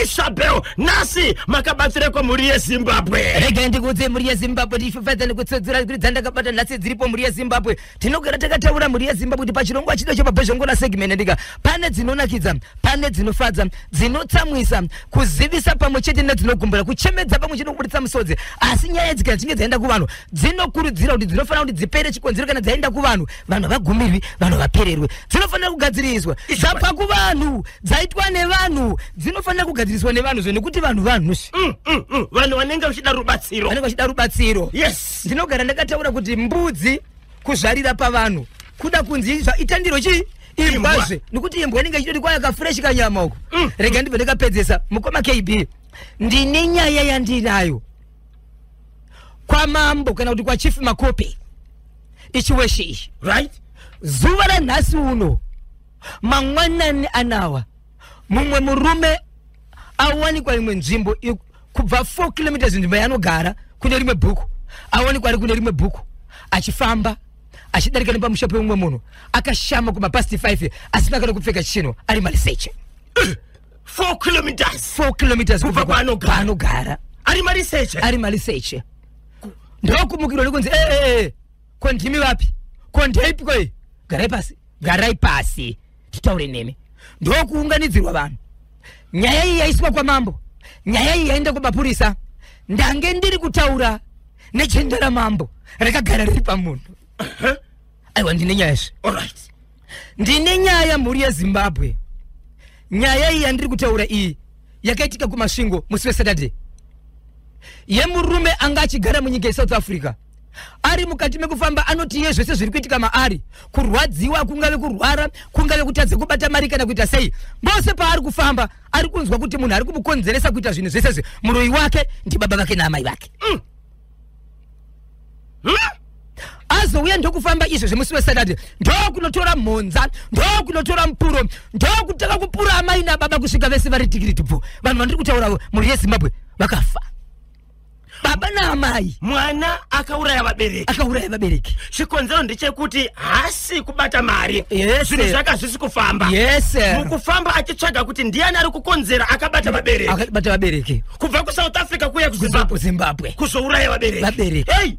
Isabel nasi makabatsireko muri yeZimbabwe. Rega ndikudze muri yeZimbabwe ndifafadza nekutsodzera kuti dzandakabata nasi dziripo muri yeZimbabwe. Tinogara takataura muri yeZimbabwe kuti pachirongwa achito chepabhezhongo na segment ndika pane dzinonakidza, pane dzinofadza, dzinotsamwisa, kuzivisa pamwe chete nedzinogumbura, kuchemedza pamwe chete kubuditsa musodzi. Asi nyaya dzika dzinge dzaenda kuvanhu dzinokurudzira kuti dzinofana kuti dzipere chikonzero kana dzaenda kuvanhu, vanhu vagumirwi, vanhu vapererwe. Dzinofana kugadziriswa dzapa kuvanhu, dzaitwa nevanhu, dzinofana kugadziriswa nevanhu zvekuti vanhu vanhu vanenge vachida rubatsiro. Vanenge vachida rubatsiro. Yes. Ndinogara ndakataura kuti mbudzi kuzvarira pavanhu kuda kunzi itandiro chi imbwazve nekuti imbwa inenge ichitoti kwaya kafresh kanyama uko. Rega ndibve ndakapedzesa mukoma KB. Ndine nyaya yandinayo kwa mambo kana kuti kwa chief makope ichiweshe ichi. Right? Zuva ranhasi uno mangwanani anawa mumwe murume awanikwa imwe nzvimbo kubva 4 km nzvimbo yanogara kune rimwe bhuku, awanikwa ari kune rimwe bhuku achifamba achidarika nepamusha peumwe munhu akashama kuma past 5 asina kana kupfeka chino ari maliseche. 4 km kubva kwaanogara ari maliseche. Ndokumukiro likunzi kondimi vapi kondeipi koi garai pasi titaure nemi. Ndokuunganidzirwa vanhu. Nyaya iyi yaiswa kwa mambo, nyaya iyi yaenda kumapurisa. Ndange ndiri kutaura nechendera mambo rakagara riri pamunhu. Aiwa ndine nyaya izvi. Alright. Ndine nyaya muri yeZimbabwe. Nyaya iyi yandiri kutaura iyi yakaitika kumasvingo musi weSaturday. Yemurume anga achigara munyika yeSouth Africa. Ari mukati mekufamba anoti iye zvese zviri kuitika maari, kurwadziwa, kungave kurwara, kungave kutadza kubata mari kana kuita sei, mose paari kufamba ari kunzwa kuti munhu ari kumukonzeresa kuita zvinhu zvese muroi wake ndi baba vake naamai vake. Azouya ndokufamba izvo zvemusi weSaturday, ndokunotora mhonza, ndokunotora mupuro, ndokutaka kupura amai nababa kusvika vese vari tikiriti bvu. Vanhu vandiri kutaura muri yeZimbabwe vakafa. Baba naamai. Mwana akauraya vabereki. Chikonzero ndechekuti hasi kubata mari. Zvinhu zvaka zvisi kufamba. Mukufamba achitsvaga kuti ndiani ari kukonzera akabata vabereki. Kubva kuSouth Africa kuya kuZimbabwe. Kuzouraya vabereki. Hey.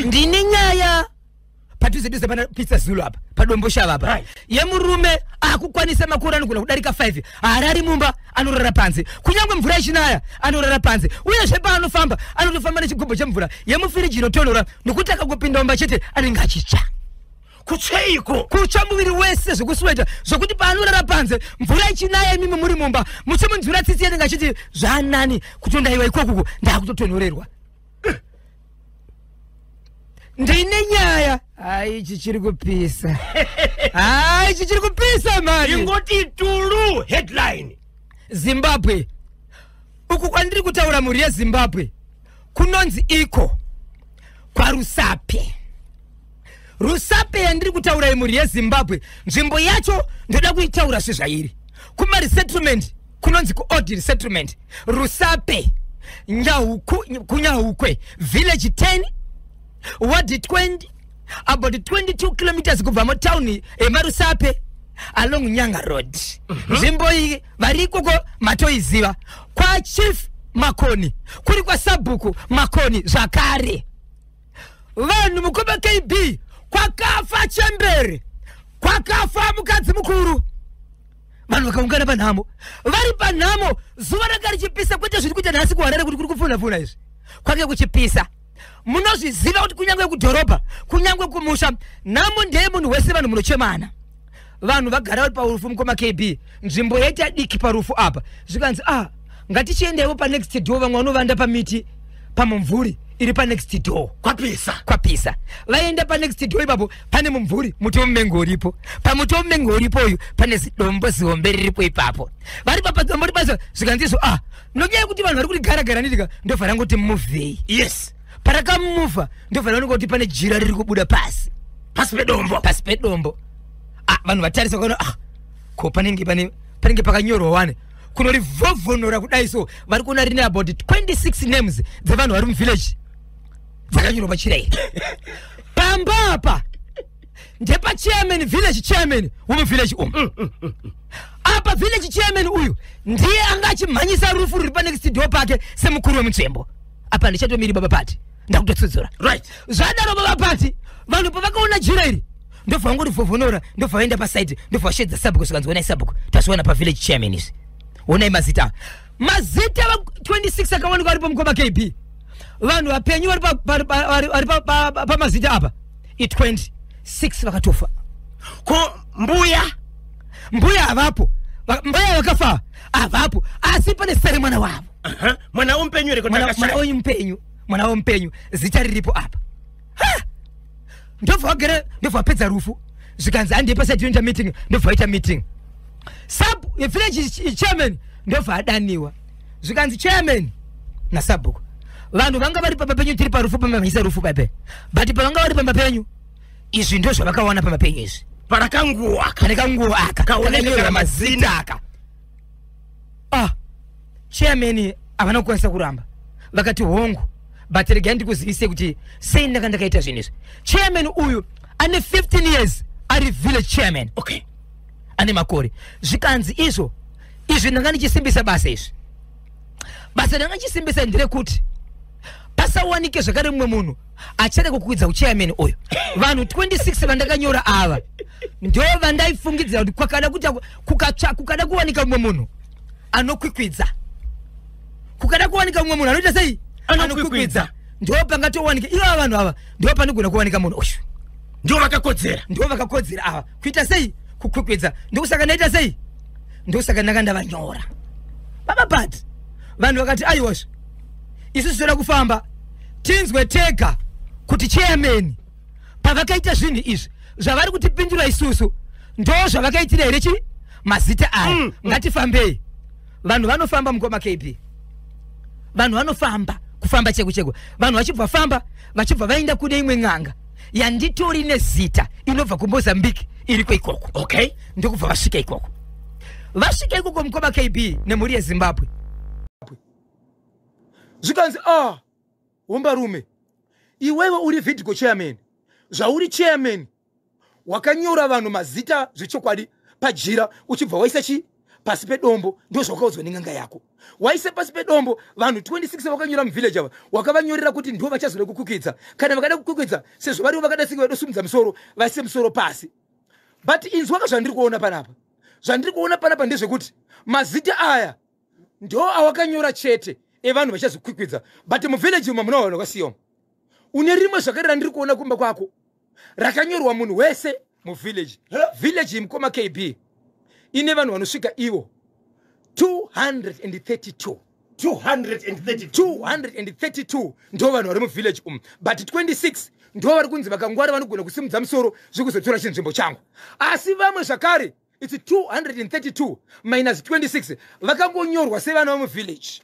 Ndine nyaya padhuze pana pizza Zulu apa padombo shava apa. Yemurume akukwanisa makore anogona kudarika 5 harari mumba anorara panze, kunyangwe mvura ichinaya anorara panze, uye zvepa anofamba anotofamba nechigubhu chemvura yemufiriji inotonhora nokuti akangopinda mumba chete anenge achitsva. Kutsveiko kutsva muviri wese zvokusweta zvokuti paanorara panze mvura ichinaya imimi muri mumba muchimunzwira tsitsi yanenge achiti zvanani kutondaiwa ikoko ndakutotonhorerwa. Ndine nyaya ichi chiri kupisa. Ichi chiri kupisa mari. Ingoti tulu headline. Zimbabwe. Uku kwandiri kutaura muri yeZimbabwe kunonzi iko kwa Rusape yandiri kutaura muri yeZimbabwe nzvimbo yacho ndoda kuitaura sezvairi. Kuma resettlement kunonzi ku-old resettlement. Rusape, Kunyahukwe, village 10, ward 20, about 22 kilometers kubva mutown eMarusape along Nyanga Road. Nzvimbo iyi vari ikoko matoiziva. Kwa chief Makoni, kuri kwa Sabuku Makoni zvakare. Vanhu mukoma KB kwakafa chembere, kwakafa mukadzi mukuru. Vanhu vakaungana panhamo, vari panhamo zuva ranga richipisa kwete zviri kuita nhasi kuHarare kuti kuri kupfunapfuna izvi kwake kuchipisa. Munozviziva kuti kunyangwe kudhorobha, kunyangwe kumusha, nhamo ndeye munhu wese vanhu munochemana. Vanhu vagara vari parufu mukoma KB, nzvimbo yaita diki parufu apa. Zvikanzi ngatichiendewo pa next door, vamwe vanovanda pamiti pamumvuri iri pa next door. Kwapisa. Vaenda pa next door ipapo pane mumvuri, muti womumengo uripo. Pamuti womumengo uripo uyu pane zidombo zihombe riripo ipapo. Vari papadombo ribazo zvikanzi nonyaya kuti vanhu vari kurigara ndika ndovhara ngoti muvhei. Yes. Parakamuva ndovhara ngoti pane jira riri kubuda pasi pedombo. Vanhu vatarisa kana ko panenge pakanyorwa wane kunorivhovhonora kudai so vari kuona rine about 26 names dzevanhu vari muVillage dzakanyorwa pachira iri. Pamba apa ndepa chairman village chairman umu village apa village chairman uyu ndiye angachimhanyisa rufu ruri pa next door pake semukuru wemutsvembo apa ndichatomiri baba pati ndakutotsudzura right zvadaro baba pati vanhu pavakaona jira iri ndobva vangorivhovhonora ndobva vaenda pasite ndobva vashedza sabhuku zvikanzi onai sabhuku tazviona pavillage chairman isi onai mazita va 26 akawanikwa vari pamukoma KB vanhu vapenyu vari pamazita apa i26 vakatofa ko mbuya havapo mbuya vakafa havapo asi pane sare mwana wavo mwana wompenyu mwana wompenyu zita riripo apa ndobva vapedza rufu zvikanzi handei pasati inoita meeting ndobva vaita meeting sub village chairman ndobva adaniwa zvikanzi chairman nasabhuku vanhu vanga vari pamba penyu tiri parufu pamamhisa rufu pape but pavanga vari pamba penyu izvi ndo zvavakawana pamba penyu izvi parakanguwa aka kaonekera mazita aka chairman havana kukwanisa kuramba vakati hongu but regai ndikuzivise kuti sei ndakaita zvinhu izvi chairman uyu ane 15 years ari village chairman okay ane makore zvikanzi izvi ndanga ndichisimbisa basa izvi basa ndanga ndichisimbisa nderekuti pasawanike zvakare mumwe munhu achada kukwidza uchairman uyu vanhu 26 vandakanyora ava ndo vandaifungidzira kuti kukada kuwanika mumwe munhu anokwikwidza kukada kuwanika mumwe munhu anoita sei anokwikwidza ndo pangatowanika ivo vanhu ava ndo panogona kuwanika munhu uyu ndo vakakodzera ava kuita sei kukwikwidza ndokusaka ndaita sei ndosaka ndanga ndavanyora baba pati vanhu vakati aiwazvo isusu toda kufamba tinzwe tega kuti chairman pavakaita zvinhu izvi zvavari kutipindura isusu ndo zvavakaitira here chii mazita aya ngatifambei vanhu vanofamba mukoma KB vanhu vanofamba kufamba cheko vanhu vachibva vaenda kune imwe n'anga yanditori nezita inobva kuMozambique iriko ikoko okay ndokubva vasvika ikoko mukoma KB nemhuri yeZimbabwe zvikanzi Murume iwewe uri video chairman zvauri chairman wakanyora vanhu mazita zvechokwadi pajira uchibva waisa chi pasi pedombo ndo zvakaudzwa nenganga yako waise pasi pedombo vanhu 26 vakanyora muvillage ava wakavanyorera kuti ndo vachazoda kukukidza kana vakada kukukidza sezvo variwo vakadasika vadosumudza musoro vaise musoro pasi but inzwaka zvandiri kuona panapa ndezvekuti mazita aya ndo awakanyora chete evanhu vachazokwikwidza but muvillage umu muna vanhu vakasiyoma une rimwe zvakare randiri kuona kumba kwako rakanyorwa munhu wese muvillage mukoma KB ine vanhu vanosvika ivo 232 ndo vanhu vari muvillage umu but 26 ndo vari kunzi vakangwara vanogona kusimudza musoro zvekuzotora chinzvimbo changu asi vamwe zvakare it's 232 minus 26 vakangonyorwa sevana vemuvillage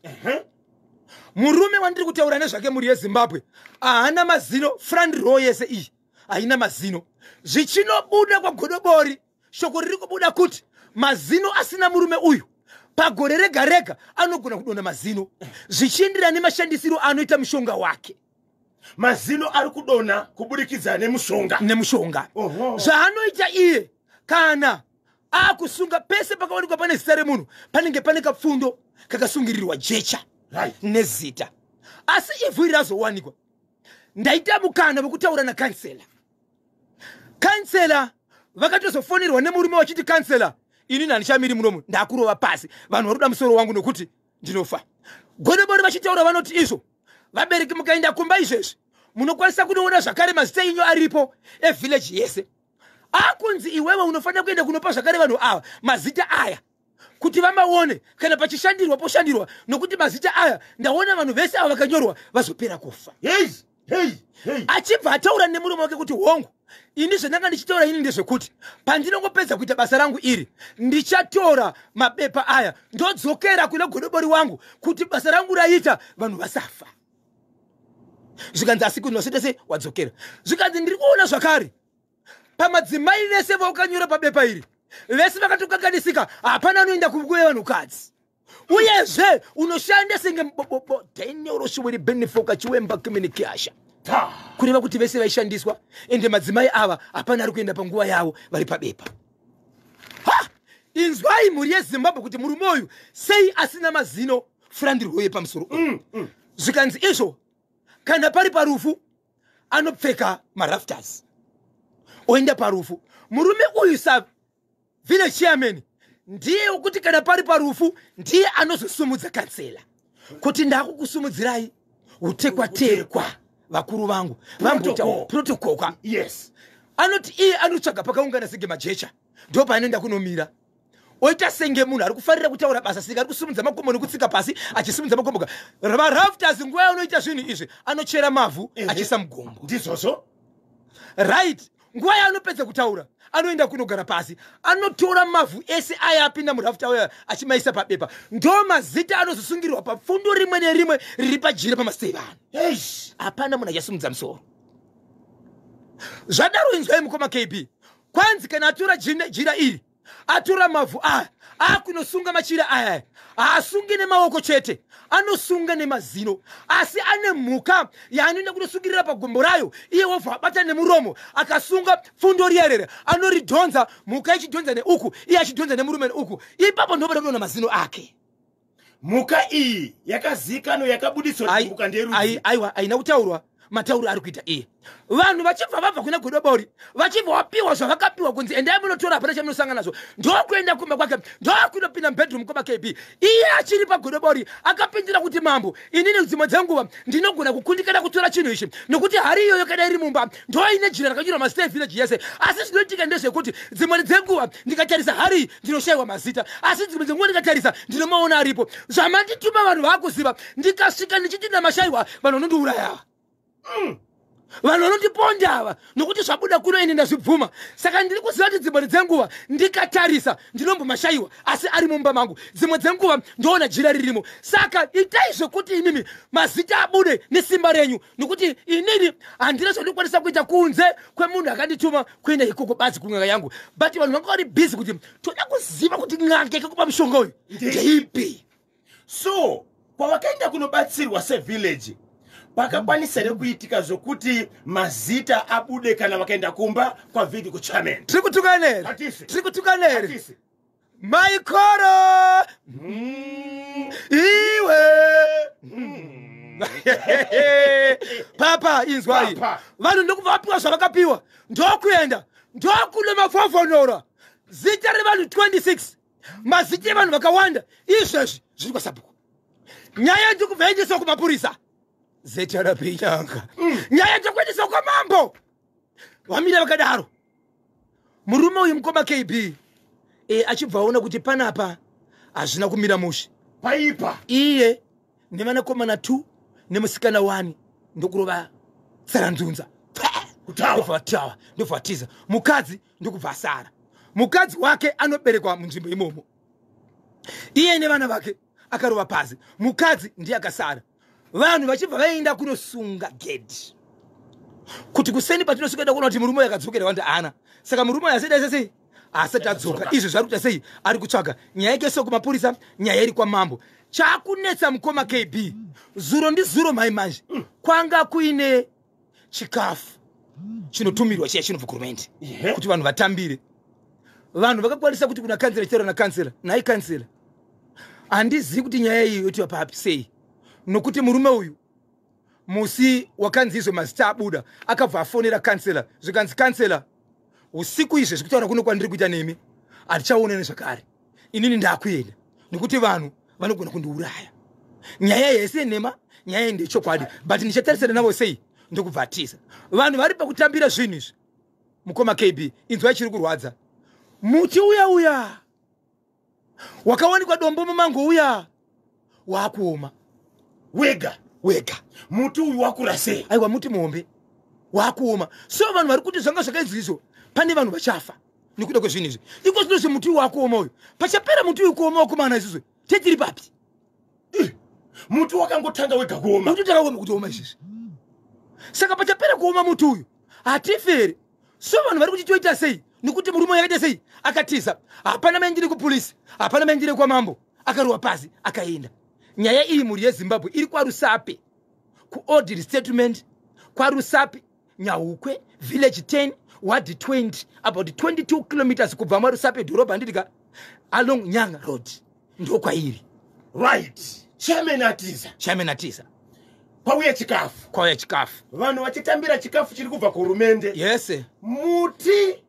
murume wandiri kutaura nezvake muri yeZimbabwe haana mazino front row yese iyi haina mazino zvichinobuda kwagodobori shoko riri kubuda kuti mazino asina murume uyu pagore rega rega anogona kudonha mazino zvichienderana nemashandisiro anoita mushonga wake mazino ari kudonha kubudikidza nemushonga zvaanoita iye kana akusunga pese pakawanikwa pane zita remunhu panenge pane kapfundo kakasungirirwa jecha nezita asi ivhu iri razowanikwa ndaita mukana wekutaura nakansela vakatozofonerwa nemurume wachiti kansela ini handichamiri munomu ndakurova pasi vanhu varuda musoro wangu nokuti ndinofa godobori vachitaura vanoti izvo vabereki mukaenda kumba izvezvi munokwanisa kunoona zvakare mazita enyu aripo eVillage yese akunzi iwewe unofanira kuenda kunopa zvakare vanhu ava mazita aya kuti vamaone kana pachishandirwa poshandirwa nokuti mazita aya ndaona vanhu vese ava vakanyorwa vazopera kufa achibva ataura nemurume wake kuti hongu ini zvendanga ndichitaura ini ndezvekuti pandinongopedza kuita basa rangu iri ndichatora mabepa aya ndodzokera kuna godobori wangu kuti basa rangu raita vanhu vasafa zvikanzi asi kuti wasita sei wadzokera zvikanzi ndiri kuona zvakare pamadzimai vese vaukanyora pabepa iri vese vakatokanganisika hapana anoenda kumguve vanhukadzi uyezve unoshanda senge daniel roshwiri benefoka chiwemba communication kureva kuti vese vaishandiswa ende madzimai ava hapana ari kuenda panguva yavo vari pabepa. Inzwai mhuri yeZimbabwe kuti murume uyu sei asina mazino furandirwo yepamusoro. Zvikanzi izvo kana pari parufu anopfeka marafters oenda parufu. Murume uyu village chairman ndiye ukuti kana pari parufu ndiye anozosumudza kansela kuti ndakukusumudzirai utekwa vakuru vangu vamboita protocol. Yes. Anoti iye anotsvaga pakaungana senge majecha ndo paanoenda kunomira oita senge munhu ari kufarira kutaura basa sika ari kusumudza makombo nekutsika pasi achisumudza makombo. Marafters nguva yaunoita zvinhu izvi anochera mavhu achisa mugombo. Ndizvozvo. Right. Nguva yaanopedza kutaura anoenda kunogara pasi anotora mavhu ese aya apinda murafta uya achimaisa pabepa. Ndo mazita anozosungirirwa pafundo rimwe nerimwe riri pajira pamaseve ano. Hapana munhu achasumudza musoro. Zvadaro inzwai mukoma KB. Kwanzi kana atora jira iri atora mavhu aya akunosunga machira aya haasungi nemaoko chete anosunga nemazino asi ane mhuka yaanoenda kunosungirira pagombo rayo iye wobva abata nemuromo akasunga fundo riyerere anoridhonza mhuka ichidhonza neuku iye achidhonza nemurume neuku ipapo ndopata kuona mazino ake. Mhuka iyi yakazikanwa yakabudiswa mhuka nderudzi. Aiwa aina kutaurwa matauro ari kuita iye. Vanhu vachibva vabva kuna godobori vachibva vapiwa zvavakapiwa kunzi endai munotora hapana chamunosangana nazvo ndokuenda kumba kwake ndokunopinda mubedroom koma KB. Iye achiri pagodobori akapindira kuti mambo inini dzimwe dzenguva ndinogona kukundikana kutora chinhu ichi nokuti hari iyoyo kana iri mumba ndoine jira rakanyurwa mazita eVillage yese asi zvinoitika ndezvekuti dzimwe dzenguva ndikatarisa hari ndinoshayiwa mazita asi dzimwe dzenguva ndikatarisa ndinomaona aripo zvamandituma vanhu vaakuziva ndikasvika ndichiti ndamashayiwa vanhu vanondiuraya vanhu vanondiponda ava nokuti zvabuda kuno ine ndazvibvuma. Saka ndiri kuziva kuti dzimwe dzenguva ndikatarisa ndinombomashayiwa asi ari mumba mangu dzimwe dzenguva ndoona jira ririmo. Saka itai zvokuti inini mazita abude nesimba renyu nokuti inini handina zvandikwanisa kuita kunze kwemunhu akandituma kuenda ikoko badzi kun'anga yangu but vanhu vanga vari bhizi kuti toda kuziva kuti n'anga ikakupa mushonga uyu ndeipi. So kwavakaenda kunobatsirwa seVillage pakakwanisa kuitika zvokuti mazita abude kana vakaenda kumba kwavhiki kuchairman. Tiri kutuka neri maikoro iwe papa inzwai vanhu ndokubva vapiwa zvavakapiwa ndokuenda ndokune mafovhonora zita revanhu 26 mazita evanhu vakawanda izvezvi zviri kwasabhuku. Nyaya ndikubva yaendeswa kumapurisa zeta rapinyanga nyaya ndikuendeswa kwamambo vamira vakadaro. Murume uyu mukoma KB achibva aona kuti panapa hazvina kumira mushe paipa iye nevanakomana 2 nemusikana 1 ndokurova tsaranzunza ndobva atiza. Mukadzi ndokubva asara. Mukadzi wake anoberekwa munzvimbo imomo iye nevana vake akarova pasi. Mukadzi ndiye akasara. Vanhu vachibva vaenda kunosunga gedhi kuti kuseni patinosvika kuona kuti murume akadzokera wanda ana. Saka murume asida sei asati adzoka izvo zvari kuita sei ari kutsvaga nyaya yake sokumapurisa nyaya iri kwamambo. Chakunetsa mukoma KB zuro ndizuro mai manje kwanga kuine chikafu chinotumirwa chiya chinobva kuhurumende kuti vanhu vatambire. Vanhu vakakwanisa kuti kuna kansela chitaura nakansela nai kansela handizivi kuti nyaya iyi yotiwa papi sei nokuti murume uyu musi wakanzi izvo mazita abuda akabva afonera kansela zvikanzi kansela usiku izve zvekutaura kuno kwandiri kuita nemi hatichaonene zvakare inini ndakuenda nokuti vanhu vanogona kundiuraya. Nyaya yese nhema nyaya ndechokwadi but ndichatarisana navo sei ndokubva atiza. Vanhu vari pakutambira zvinhu izvi mukoma KB inzwai chiri kurwadza. Muti uya wakawanikwa dombo mumango uya wakuoma wega muti uyu wakura sei. Aiwa muti muhombe wakuoma. So vanhu vari kuti zvanga zvakaizvi izvo pane vanhu vachafa nekuda kwezvinhu izvi iko zvinozvi muti uyu wakuoma uyu pachapera muti uyu kuoma wakomana izvizvo tetiri papi. Muti wakangotanga wega kuoma muti takaoma kuti oma izvizvi. Saka pachapera kuoma muti uyu hatiferi. So vanhu vari kuti toita sei nekuti murume yakaita sei akatiza hapana maendire kupolisi hapana maendire kwamambo akarova pasi akaenda. Nyaya iyi mhuri yeZimbabwe iri kwarusape kuorder statement kwarusapi Nyaukwe village 10 ward 20 about 22 kilometers kubva marusape dhorobha nditika along Nyanga road ndo kwairi. Right. Chairman atiza kwauya chikafu vanhu vachitambira chikafu chiri kubva kuhurumende. Yes. Muti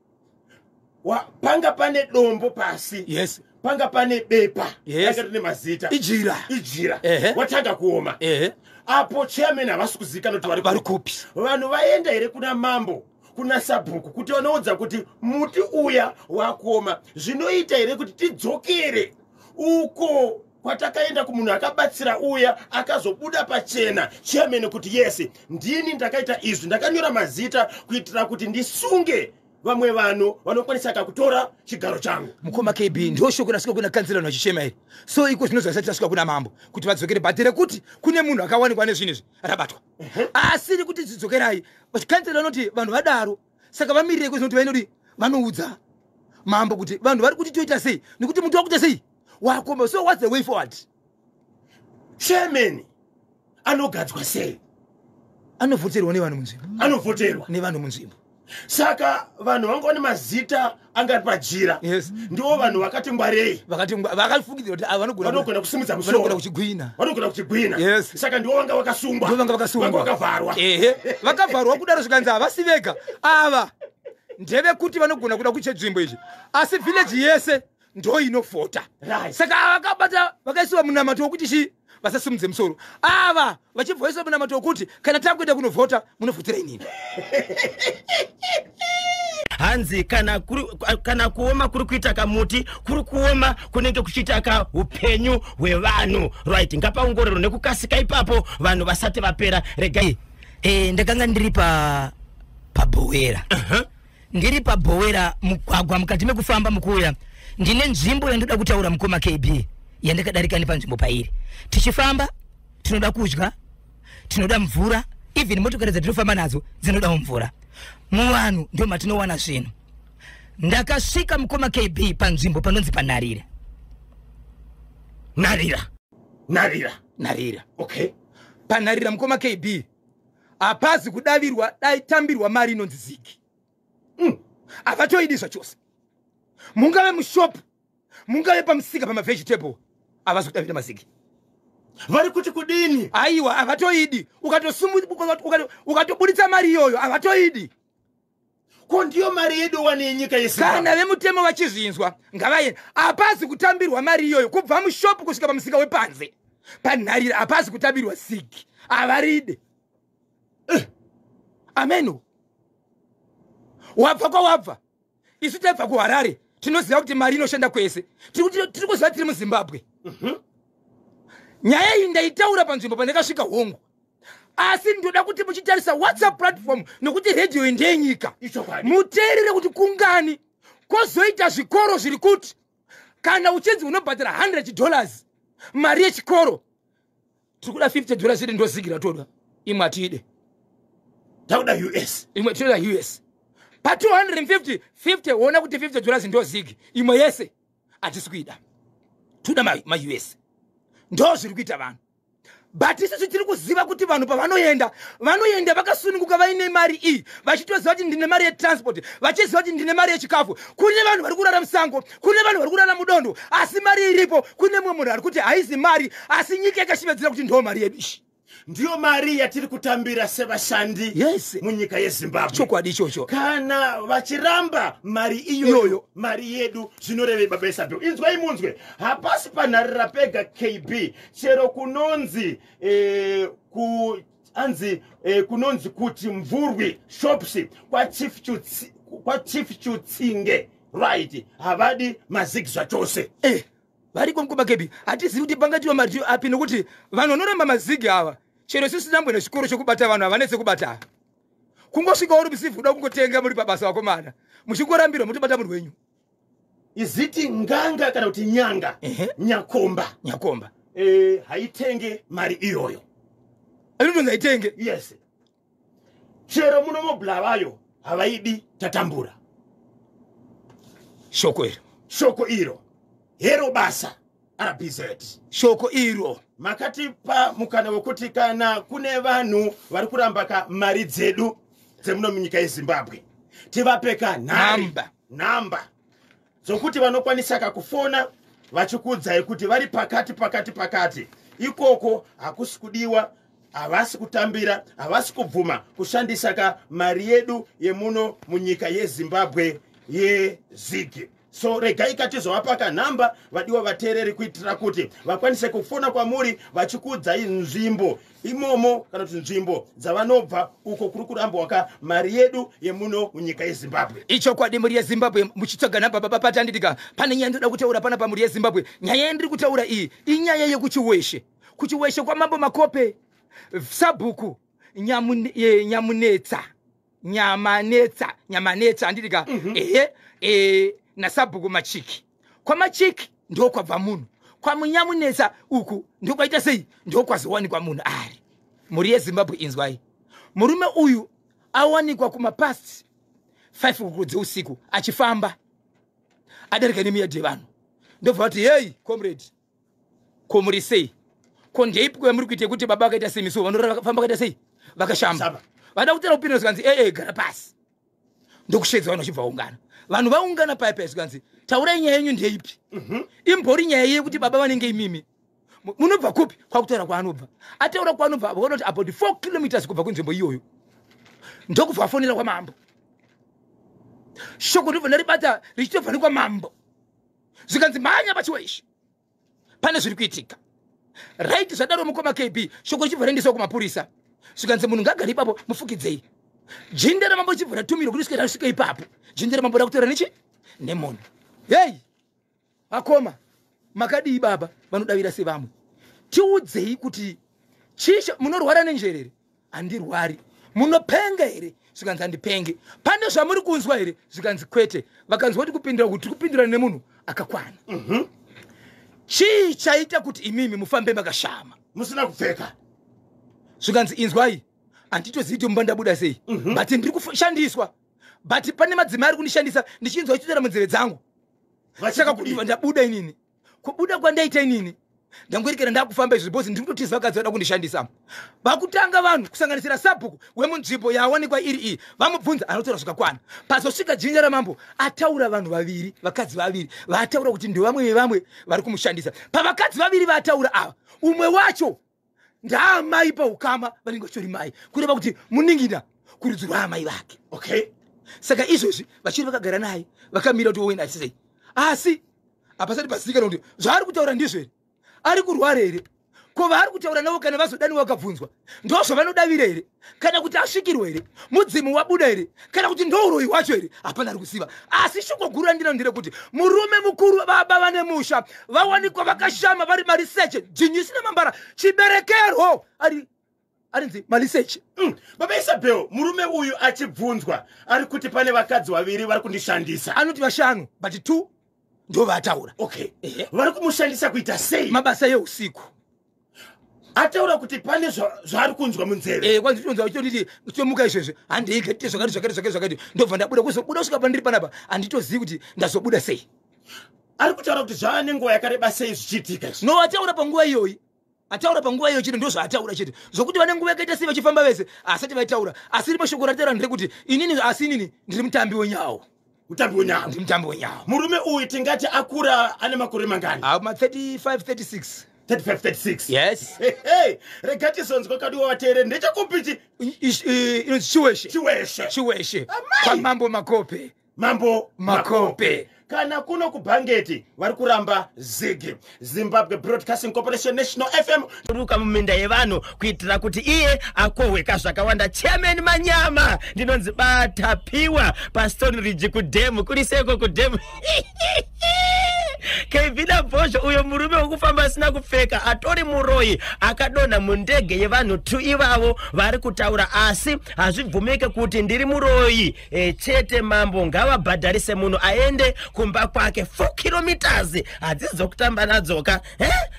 panga pane dombo pasi. Yes. Panga pane bepa. Yes. Yakati nemazita ijira watanga kuoma. Apo chairman havasi kuzivikanwa kuti vari kupi. Vanhu vaenda here kuna mambo kuna sabhuku kuti vanoudza kuti muti uya wakuoma. Zvinoita here kuti tidzokere uko kwatakaenda kumunhu akabatsira uya akazobuda pachena. Chairman kuti yese ndini ndakaita izvi, ndakanyora mazita kuitira kuti ndisunge vamwe vanhu vanokwanisa kutora chigaro changu. Mukoma KB ndio shoko rasika kuna kansela na chichema here. So iko zvinozwa zvasika kuna mambo kuti vadzokere bhatere kuti kune munhu akawanikwa nezvinezvi arabatwa. Asiri kuti dzidzokerai kansela noti vanhu vadaro saka vamirire kuti vainoti vanoudza mambo kuti vanhu vari kuti toita sei nekuti muti wakuita sei wakoma. So what's the way forward? Chairman anogadzwa sei? Anovhoterwa nevanhu munzvimbo. Anovhoterwa nevanhu munzvimbo. Saka vanhu vangone mazita angati pajira. Yes. Ndiwo vanhu vakati ngwarei. Vakafungidzira kuti vanogona kusimudza musoro. Vanogona kuchigwina. Yes. Saka ndiwo vanga vakasungwa. Vanga vakavharwa. Vakavharwa kudaro zvikanzi havasi vega. Ava ndeve kuti vanogona kuda kuchedzvimbo izvi. Asi village yese ndo inovhota. Saka vakabata vakaisiwa munamato wokuti chi vasasimudze musoro. Ava vachibvoisa munamato wokuti kana takuenda kunovhota munovhotera inini. Hanzi kana kuoma kuri kuita kamuti kuri kuoma kunenge kuchitaka upenyu hwevanhu. Right, ngapaongororo nekukasika ipapo vanhu vasati vapera. Regai ndakanga ndiri paBuhera. Ndiri paBuhera mugwagwa mukati mekufamba mukuya ndine nzvimbo yandoda kutaura mukoma KB yandakadarika nepanzvimbo pairi. Tichifamba tinoda kudya, tinoda mvura, even motokari dzatinofamba nadzo dzinoda mvura. Muvanhu ndio matinowana zvinhu. Ndakasvika mukoma KB panzvimbo panonzi panarira. Narira. Okay. Panarira mukoma KB apazi kudavirwa daitambirwa mari inonzi Zig. Avatoidiswa chose. Mungave mushopu, mungave pamusika pamavegetable, avazi kudavira maZig. Vari kuti kudini? Aiwa, avatoidi. Ukatobuditsa mari iyoyo, avatoidi. Ko ndiyo mari yedu wani yenyika yeZimbabwe. Kana vemutemo vachizvinzwa, ngavaenda. Apazi kutambirwa mari iyoyo, kubva mushopu kusvika pamusika wepanze. Panharira, apazi kutambirwa Zig. Avaride. Ameno. Wabva kwawabva. Isu tabva kuHarare. Tinoziva kuti mari inoshanda kwese. Tiri kuziva tiri muZimbabwe. Nyaya iyi ndaitaura panzvimbo pandakasvika hongu. Asi ndoda kuti muchitarisa WhatsApp platform nokuti radio ndeyenyika. Muteerere kuti kungani kozoita zvikoro zviri kuti kana uchenzi unobhadhara $100 mari yechikoro tikuda $50 iri ndozigira toda. Imwe atiide. Tauda US. Imwe toda US. Pa 250 wona kuti $50 ndo Zig. Imwe yese atisikuida. Tuda ma US. Ndo zviri kuita vanhu. But isu tiri kuziva kuti vanhu pavanoenda vakasununguka vaine mari iyi, vachitoziva kuti ndine mari yetransport, vachiziva kuti ndine mari yechikafu. Kune vanhu vari kurara musango, kune vanhu vari kurara mudondo, asi mari iripo. Kune mumwe munhu ari kuti haizi mari, asi nyika yakashivedzera kuti ndo mari yedu ishi. Ndiyo mari yatiri kutambira sevashandi munyika yeZimbabwe. Chokwadi ichocho. Kana vachiramba mari iyoyo, mari yedu zvinoreve baba eSabhuku. Inzwai munzwe. Hapasi panharira pega KB chero kunonzi kunonzi kuti mvurwi shops kwa chief Chutsinge. Right. Havadi maZig zvachose. Vari kumkuba KB. Hatizivi kuti pangatiwa mari api nokuti vanhu vanoramba maZig ava. Chero sisi ndamboenda chikoro chokubata vanhu avanetse kubata. Kungosvika uri musifu uda kungotenga muri pabasa wakomana. Muchingorambirwa mutobata munhu wenyu. Iziti nganga kana kuti nyanga. Nyakomba. Haitenge mari iyoyo. Anotonza haitenge? Yes. Chero muno mobla vayo havaidi tatambura. Shoko iro. Hero basa. RBZ. Shoko iro. Makati pa mukana wokuti kana kune vanhu vari kurambaka mari dzedu dzemuno munyika yeZimbabwe. Tivapeka namba. Zokuti vanokwanisa kufona vachikudzai kuti vari pakati. Ikoko hakusi kudiwa, havasi kutambira, havasi kubvuma kushandisa mari yedu yemuno munyika yeZimbabwe yeZig. So regai katizovapaka namba vadiwa vateereri kuitira kuti vakwanise kufona kwamuri vachikudzai nzvimbo imomo kana kuti nzvimbo dzavanobva uko kuri kurambwa mari yedu yemuno munyika yeZimbabwe. Icho kwadi muri yeZimbabwe muchitsvaga namba papatandidika pane nyaya ndoda kutaura pana pamuri yeZimbabwe. Nyaya yandiri kutaura iyi inyaya yekuchiweshe kwamambo makope sabhuku nyamanetsa andidika nasabhuku machiki. Kwa machiki ndo kwabva munhu, kwa munyamunetsa uku ndo kwaita sei ndo kwazowanikwa munhu ari. Muri yeZimbabwe inzwai, murume uyu awanikwa kumapast 5 dzeusiku achifamba adarika nemiyadhi yevanhu. Ndobva vati hey comrade, ko muri sei, ko ndeipi kwamuri kuita kuti baba akaita semiso vanorafamba akaita sei vakashamba vada kutera kupinda zvikanzi gara pasi ndokushedza vanhu vachibva ungana. Vanhu vaungana paipa zvikanzi taurai nyaya yenyu ndeipi. Imbori nyaya yekuti baba vanenge imimi. Munobva kupi? Kwakutaura kwaanobva. Ataura kwaanobva vakanoti about 4 kilometers kubva kunzvimbo iyoyo. Ndokubva afonera kwa mambo. Shoko ndobva ndaribata richitobva kwa mambo. Zvikanzi mhanya pachiweshe. Pane zviri kuitika. Right zvadaro mukoma KB shoko richibva raendeswa kumapurisa. Zvikanzi munhu ngagari ipapo mufukidzei. Jindera mambo chibva ratumira kuti risvika ipapo. Jindera mambo rakutora nemoni. Hey! Akoma, makadi baba vanodavira sevamwe. Tiudzei kuti chisha munorwara nenjerere. Handirwari. Munopenga here? Zvikanzi handipenge. Pane zvamuri kunzwa here? Zvikanzi kwete. Vakanzwa kuti kupindura nemunhu akakwana. Chii chaita kuti imimi mufambe makashama? Musina kupfeka. Zvikanzi inzwai. Anditozivi mumbandabuda sei. But ndiri kushandiswa. But pane madzimai ari kundishandisa ndichinzwa ichitera munzeve dzangu. Saka kuti ndabuda inini. Kubuda kwandaita inini. Ndangorikera ndakufamba izvi bosi ndiri kutotiza vakadzi vada kundishandisa. Vakutanga vanhu kusanganisira sabhuku wemunzvimbo yawanikwa iri iyi. Vamubvunza anotora zvakakwana. Pazosvika jinja ramambo ataura vanhu vaviri, vakadzi vaviri. Vataura kuti ndio vamwe vevamwe vari kumushandisa. Pavakadzi vaviri vataura ava, umwe wacho ndaamai paukama vanenge vachori mai. Kureva kuti muningina kurudzirwa amai vake. Okay. Saka izvozvi vachiri vakagara naye vakamira kuti woenda asisei. Asi apasati pazikanwa kuti zvaari kutaura ndizvo here? Ari kurwara here? Ko vari kutaura navo kana vazodaniwa vakabvunzwa ndo zvavanodavira here? Kana kuti asvikirwa here? Mudzimu wabuda here? Kana kuti ndo uroyi wacho here? Hapana ari kuziva. Asi shoko guru randinondire kuti murume mukuru baba vane musha vawanikwa vakashama vari mariseche jinyisina mambara chiberekero arinzi maliseche. Baba Isabel, murume uyu achibvunzwa ari kuti pane vakadzi vaviri vari kundishandisa. Anoti vashanu but 2 ndo vataura. Okay. Vari kumushandisa kuita sei? Mabasa yeusiku. Ataura kuti pane zvaari kunzwa munzeve. Kwanzitonzwa uchitoti chomuka izvezve handiigete zvakati ndobva ndabuda kuzobuda kusvika pandiri panapa handitozivi kuti ndazobuda sei. Ari kutaura kuti zvava nenguva yakareba sei zvichiitika. No, ataura panguva iyoyi. Ataura panguva iyoyi chete ndo zvaataura chete. Zvokuti vane nguva yakaita sei vachifamba vese asati vaitaura. Asi rimo shoko rataura ndrekuti inini asi inini ndiri mutambi wenyawo. Mutambi wenyawo. Ndiri mutambi wenyawo. Murume uyu tingati akura ane makore mangani? 35-36. 35-36. Yes. Hey, regati sonzwa kadiwa watere ndechekupichi chiweshe. Kwa mambo makope. Mambo makope. Kana kuno kubhangeti vari kuramba Zig, Zimbabwe Broadcasting Corporation National FM. Ruka muminda yevanhu kuitira kuti iye akohweka zvakawanda. Chairman Manyama ndinonzi batapiwa paStone Ridge kudhemu kuriseko kudhemu. Kevina Bosho uyo murume wokufamba asina kupfeka atori muroyi akadonha mundege yevanhu 2 ivavo vari kutaura asi hazvibvumike kuti ndiri muroyi chete. Mambo ngavabhadharise munhu aende kumba kwake 4 kilometers hadzizokutamba nadzoka.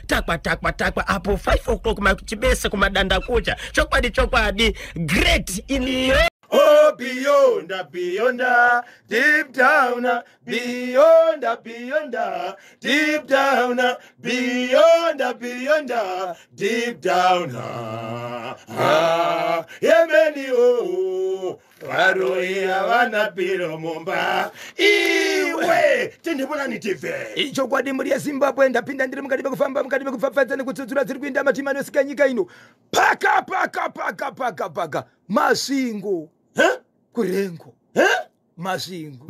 Takwa apo 5 o'clock machibese kumadanda kucha. Chokwadi great in Oh, beyond, deep down, beyond, deep down, beyond, deep down. Yemeni o, waroya wanapiro mumba. Iwe, tendebona nitive. Icho kwa dimuri ya Zimbabwe ndapinda ndiri mukati mekufamba mukati mekufafadza nekutsutsura dziri kuinda matima anosika nyika ino. Paka. Masingo. Kurengo. Masingo.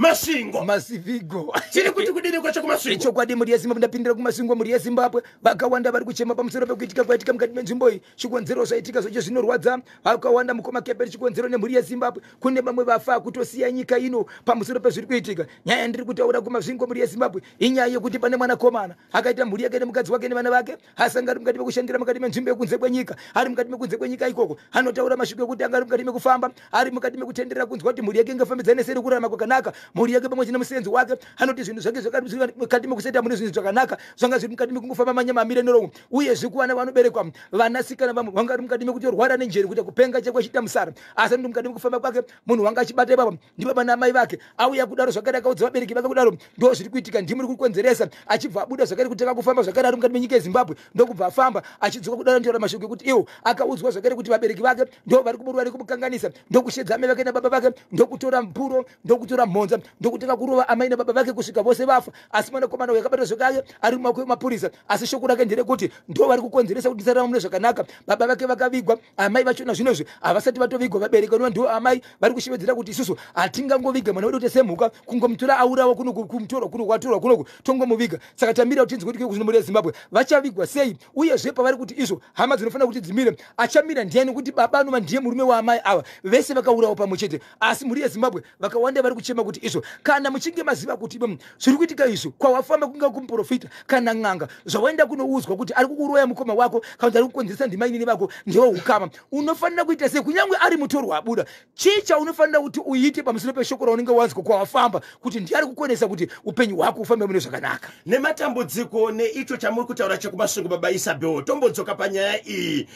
Masivigo. Chiri kuti kudini kwacho kumasingo. Icho kwa dimuri ya Zimbabwe ndapindira kumasingo muri ya Zimbabwe. Vakawanda vari kuchema pamusoro pekuitika kwaitika mukati menzvimbo iyi. Chikonzero zvaitika zvocho zvinorwadza. Vakawanda mukoma keperi chikonzero nemhuri ya Zimbabwe. Kune vamwe vafa kutosiya nyika ino pamusoro pezviri kuitika. Nyaya ndiri kutaura kumasingo muri ya Zimbabwe inyaya yekuti pane mwanakomana akaita mhuri yake nemukadzi wake nevana vake asanga ari mukati mekushandira mukati menzvimbo yekunze kwenyika. Ari mukati mekunze kwenyika ikoko. Anotaura mashoko ekuti anga ari mukati mekufamba. Ari mukati mekutenderera kunzwa kuti mhuri yake ingafambidzane seri kurarama kwakanaka. Mhuri yake pamwe chine musenzi wake anoti zvinhu zvake zvakari mukati mekusenda mune zvinhu zvakanaka zvanga zviri mukati mekungofamba manyama amire neromo uye zvikuwana vanoberekwa vanasikana vamwe vanga vari mukati mekutorwara nenjeri kuita kupenga chakwe chita musara asi ndi mukati mekufamba kwake munhu wanga achibata ipapa ndi baba namai vake auya kudaro zvakare akaudza vabereki vake kudaro ndo zviri kuitika ndimi ri kukonzeresa achibva abuda zvakare kuteka kufamba zvakare ari mukati menyika yeZimbabwe ndokubva afamba achidzoka kudaro ntaura mashoko ekuti iwo akaudzwa zvakare kuti vabereki vake ndo vari kumurwa vari kumukanganisa ndokushedza amai vake nababa vake ndokutora mpuro ndokutora mhonza ndokuteka kurova amai nababa vake kusvika vose vafa asi mwanakomana uyu akabata zvakare ari mumaoko emapurisa asi shoko rake nderekuti ndo vari kukonzeresa kuti tisararama mune zvakanaka baba vake vakavigwa amai vachona zvinozvi havasati vatovigwa vabereki vanova ndo amai vari kushevedzera kuti isusu hatingangoviga mwana wedu kuti semuka kungomutora aurawa kuno kumutora kuno kwatorwa kunoku tongomuviga saka tambira kuti tinzwe kuti kuzvino muri yeZimbabwe vachavigwa sei uyezve pavari kuti izvo hama dzinofanira kuti dzimire achamira ndiani kuti baba anova ndiye murume waamai ava vese vakaurawa pamwe chete asi muri yeZimbabwe vakawanda vari kuchema kuti izvo kana muchinge maziva kuti zviri kuitika izvo kwawafamba kunga kumuprofita kana n'anga zvawaenda kunoudzwa kuti ari kukuroya mukoma wako kana kuti ari kukonzeresa ndima inini vako ndiwo ukama unofanira kuita sei kunyange ari mutorwa abuda chicha unofanira kuti uite pamusoro peshoko raunenge wanzwa kwawafamba kuti ndiari kukonesa kuti upenyu hwako ufambe mune zvakanaka nematambudziko neicho chamuri kutaura chekumasungu baba Isabel tombodzoka panyaya iyi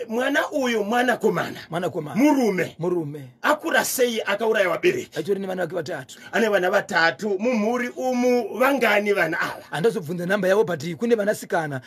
mwana uyu mwanakomana murume akura sei akauraya vabereki achitori nevana vake vatatu ane vana vatatu mumhuri umu vangani vana ava handazobvunza namba yavo but kune vanasikana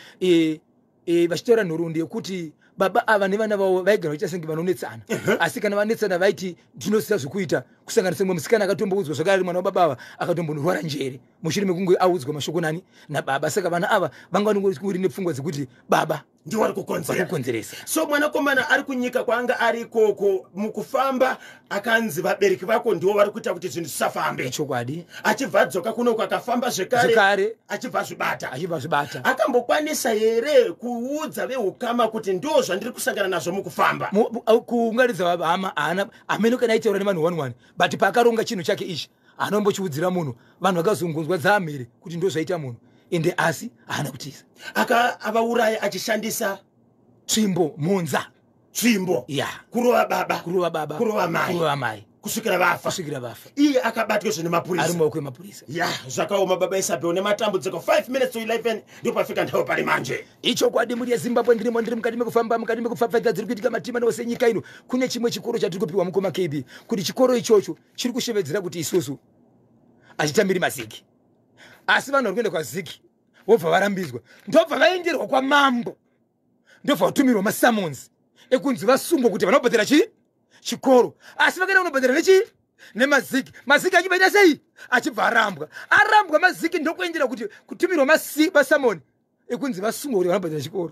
vachitaura nhoroondo yekuti baba ava nevana vavo vaigara vachiita senge vanonetsana asi kana vanetsana vaiti ndinosiya zvokuita kusanganisa mumwe musikana akatomboudzwa zvakare ari mwana wababa ava akatombonorwara njere mushure mekunge audzwa mashoko nani nababa saka vana ava vanga vanongori nepfungwa dzekuti baba ndiwo vari kukonzeresa so mwanakomana ari kunyika kwanga ari ikoko mukufamba akanzi vabereki vako ndiwo vari kuita kuti zvinhu zvisafambe chokwadi achibva adzoka kunoko akafamba zvekare achibva zvibata akambokwanisa here kuudza veukama kuti ndo zvandiri kusangana nazvo mukufamba kuunganidza hama haana amene kana aitaura nevanhu 1 but paakaronga chinhu chake ichi anombochiudzira munhu vanhu vakazungunzwa dzaamhere kuti ndo zvaita munhu ende asi haana kutiza avauraya achishandisa tsvimbo munza kurova baba kurova mai kusvikira vafa iye akabatwa zvine mapurisa ari mumaoko emapurisa zvakaoma baba Isabel nematambudziko 5 minutes to 11 ndipo pafika nthawi pari manje icho kwadi muri yeZimbabwe ndiri mukati mekufamba mukati mekufafadza dziri kuitika matima nose nyika ino kune chimwe chikoro chatiri kupiwa mukoma KB kuti chikoro ichocho chiri kushevedzera kuti isusu achitambiri maZig asi vanhu vari kuenda kwaZig vobva varambidzwa ndobva vaenderwa kwamambo ndobva vatumirwa masamons ekunzi vasungwa kuti vanobhadhara Chikoro asi vakaenda kunobhadhara nemazig achibaita sei achibva arambwa mazig ndokuendera kuti kutumirwa masamoni ekunzi vasungwa kuti vanobhadhara Chikoro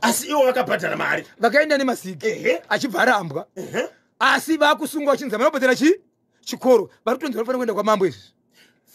asi iwo vakabhadhara mari vakaenda nemazig achibva arambwa asi vakusungwa vachinzi vanobhadhara Chikoro vari kutonzi vanofanira kuenda kwamambo izvi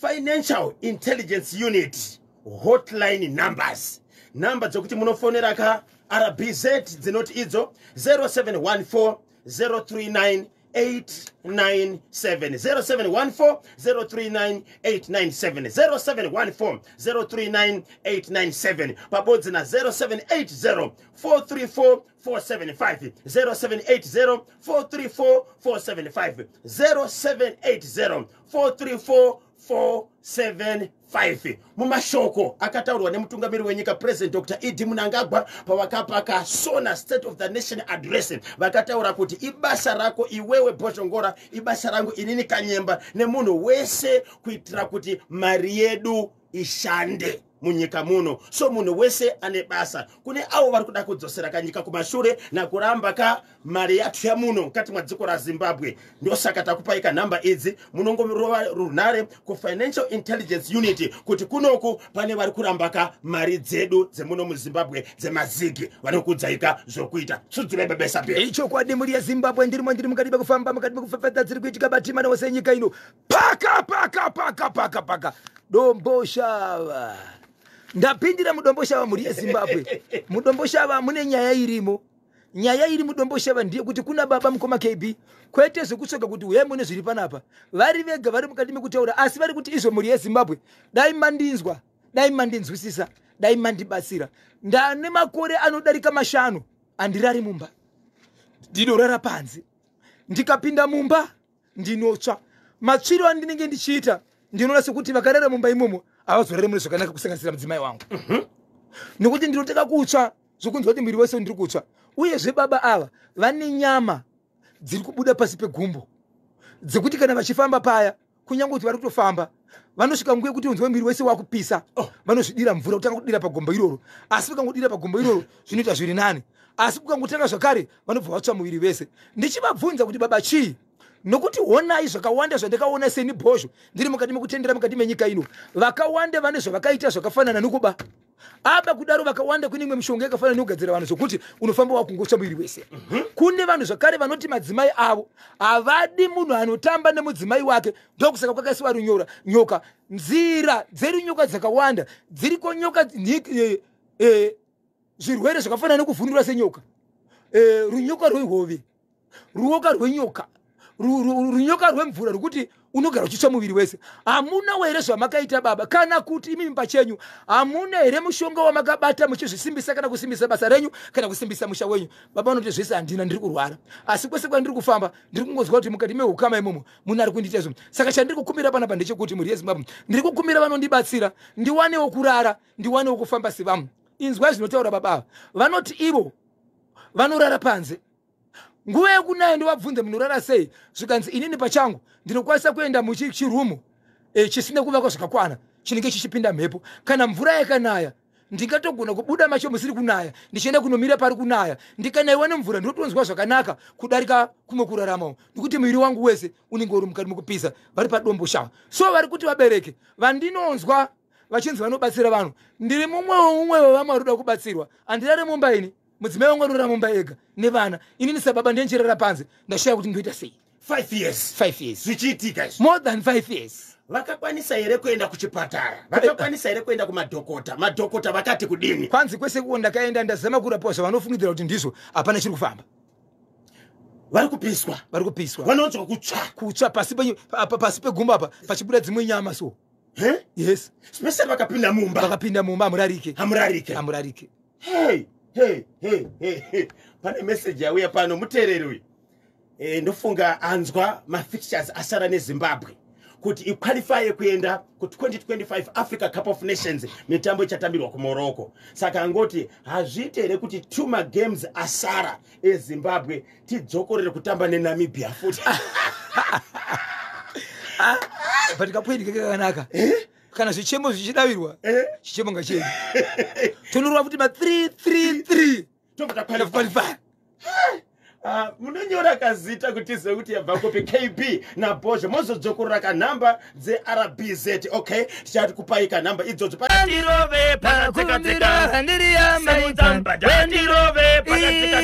Financial Intelligence Unit hotline numbers namba dzokuti munofonera ka RBZ dzinoti idzo 0714 039 897 0714 039 897 0714 039 897 pabodzi na 0780 434 475 0780 434 475 0780 434 475 mumashoko akataurwa nemutungamiri wenyika President Dr. Idi Munangagwa pavakapaka Sona State of the Nation Address. Vakataura kuti ibasa rako iwewe Boshongora, ibasa rangu inini Kanyemba nemunhu wese kuitira kuti mari yedu ishande munyika muno. So munhu wese ane basa. Kune avo vari kuda kudzosera kanyika kumashure nakuramba ka mari yatu ya muno mukati mwa dziko ra Zimbabwe. Ndosaka takupaika namba idzi munongorova runare ku Financial Intelligence Unit kuti kunoku pane vari kuramba ka mari dzedu dzemuno muZimbabwe dzemaZig vanokudzaika zvokuita. Sudzire bebesa pe. Icho kwadi muri ya Zimbabwe ndiri mukati kufamba mukati kufafadza dziri kuitika batimana wose nyika ino. Paka. Domboshava. Ndapindira mudomboshava muri Zimbabwe. Mudomboshava mune nyaya irimo. Nyaya iri mudomboshava ndiye kuti kuna baba mukoma KB kwete zvekutsoka kuti uye mune zviri panapa. Vari vega vari mukati mekutaura asi vari kuti izvo muri Zimbabwe. Dai mandinzwa, dai mandinzwisisa, dai mandibatsira. Ndane makore anodarika 5 andirari mumba. Ndinorara panze. Ndikapinda mumba ndinotsva. Matsviro andinenge ndichiita ndinoona sekuti vakarara mumba imomo avazorere muri zvakanaka kusanganisira mudzimai wangu. Nokuti ndinotaka kutsva zvokunzwa kuti mwiri wese ndiri kutsva. Uyezve baba ava vane nyama dziri kubuda pasi pegumbo dzekuti kana vachifamba paya kunyange kuti vari kutofamba vanosvika nguva yekuti unzwe mwiri wese wakupisa vanozvidira mvura kutanga kudira pagombo iroro. Asi vakangodira pagombo iroro zvinoita zviri nani. Asi kukangotanga zvakare vanobva vatsva muviri wese. Ndichivabvunza kuti baba chii nokuti honai zvakawanda zvandakaona seni bhozho ndiri mukati mekutendera mukati menyika ino. Vakawanda vane zvavakaita zvakafanana nokuba aba kudaro vakawanda kune imwe mishonga yakafanana nokugadzira vanhu zvokuti unofamba wakungotsva muviri wese. Kune vanhu zvakare vanoti madzimai avo havadi munhu anotamba nemudzimai wake. Ndokusaka kwakaisiwa runyora nyoka. Nzira dzerunyoka dzakawanda dziriko nyoka zvirwere zvakafanana nekuvhundura senyoka. Runyoka rwehove, ruoka rwenyoka, runyoka rwemvura rwekuti unogara uchitsva muviri wese. Hamuna here zvamakaita baba kana kuti imi pachenyu hamuna here mushonga wamakabata muchizvisimbisa kana kusimbisa basa renyu kana kusimbisa musha wenyu. Baba unoti zvese handina ndiri kurwara asi kwese kwandiri kufamba ndiri kungonzwa kuti mukati mehukama imomo munhu ari kundiita izvo. Saka chandiri kukumbira panapa ndechekuti muri Zimbabwe ndiri kukumbira vanondibatsira ndiwanewo kurara ndiwanewo kufamba sevamwe. Inzwa zvinotaura baba vanoti ivo vanorara panze. Nguva yekunaya ndovabvunze munorara sei zvikanzi inini pachangu ndinokwanisa kuenda muchirumu chisina kuvakwa zvakakwana chinenge chichipinda mhepo. Kana mvura yakanaya ndingatogona kubuda macho musiri kunaya ndichienda kunomira pari kunaya. Ndikanaiwa nemvura ndinotonzwa zvakanaka kudarika kumwe kuraramawo nekuti mwiri wangu wese unenge uri mukati mukupisa vari padombo shava. So vari kuti vabereki vandinonzwa vachinzi vanobatsira vanhu ndiri mumwe wevamwe vari kuda kubatsirwa. Handirare mumba ini mudzimai wangu anorara mumba ega nevana. Inini sababa ndencherera panze ndashaya kuti ndoita sei. 5 years. 5 years. Zvichiitika izvo. More than 5 years. Vakakwanisa here kuenda kuchipatara, vakakwanisa here kuenda kumadhokota. Madhokota vakati kudini? Kwanzi kwese kuwo ndakaenda ndazama kurapiwa zvavanofungidzira kuti ndizvo hapana chiri kufamba. Vari kupiswa. Vanonzwa kutsva pasi pegumba apa pachibuda dzimwe nyama so. Yes. Especially vakapinda mumba. Hamurarike. Hey. Pane message yauya pano muteereri uyu. Ndofunga anzwa mafixtures asara neZimbabwe kuti iqualify kuenda ku 2025 Africa Cup of Nations mitambo ichatambirwa kuMorocco. Saka angoti hazviite here kuti 2 games asara eZimbabwe tidzokorere kutamba neNamibia futi. But kapwedi kakanaka. Kana zvichemo zvichidavirwa chichemo ngachedu tonorwa kuti ma 333 tobva qualify. Munonyora kazita kuti zekuti yabva kope KB na Bozho mozodzokorora kanhamba dzeRBZ. Okay, tichati kupaika namba idzodzo pandirove pakatsika Handiriya Simudza pandirove pakatsika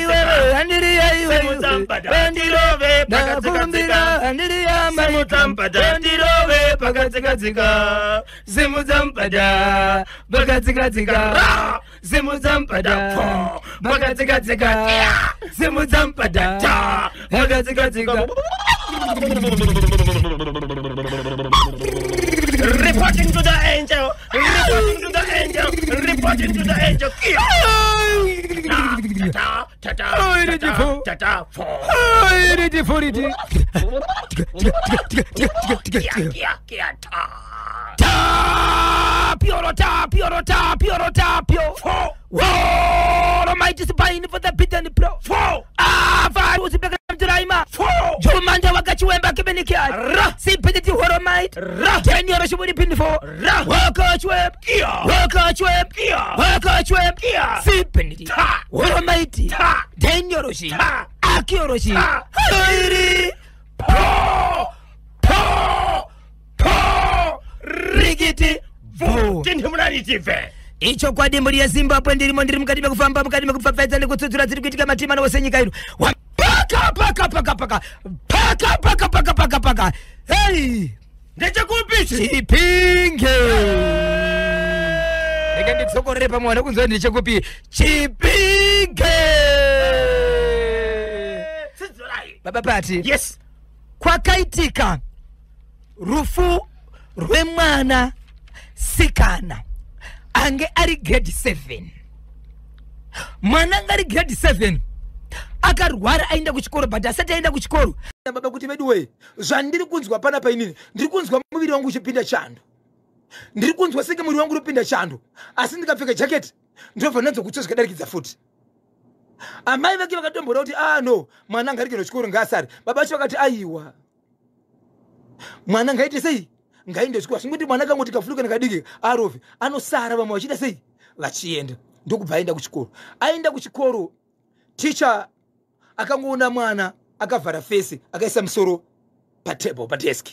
Handiriya Simudza pandirove pakatsika Handiriya Simudza pandirove pakatsika Simudza pakatsika Simudza pakatsika Simudza reporting to the angel. tata fo iriti foriti kia pio Whoa, mighty spine for the pit and the pro. Far was the Raima. Jomanda Wakachuemba Kibenika. Sympathy horomite. 10 years should be pinned for. Workers web. Sympathy. Horomite. 10 years. Akioroshi. Rigiti. Icho kwa dimuri ya Zimbabwe ndiri mukati mekufamba mukati mekupfapfadza nekutsudzura dziri kuitika matima nose nyika ino. Paka. Hey! Ndechekupi Chipinge. Rega nditsokorere pamwana kunzwa ndechekupi Chipinge. Baba Pati. Yes. Kwakaitika rufu rwemwana sikana ange ari grade 7. Mwana ngari grade 7 akarwara aenda kuchikoro but asati aenda kuchikoro baba kuti meduwe zvandiri kunzwa pana painini ndiri kunzwa muviri wangu uchipinda chando ndiri kunzwa senge muviri wangu unopinda chando asi ndikapfeka jacket ndobva nanzo kuti zvikadarikidza futi amai vake vakatombora kuti no mwana ngari kuenda kuchikoro ngaasari baba vacho vakati aiwa mwana ngaite sei ngainde chikoro zvingoti mwana kangoti kafuluka nekadiki arove anosara vamwe vachida sei vachienda ndokubva aenda kuchikoro aenda kuchikoro ticha akangoona mwana akavhara fesi akaisa musoro patable padesk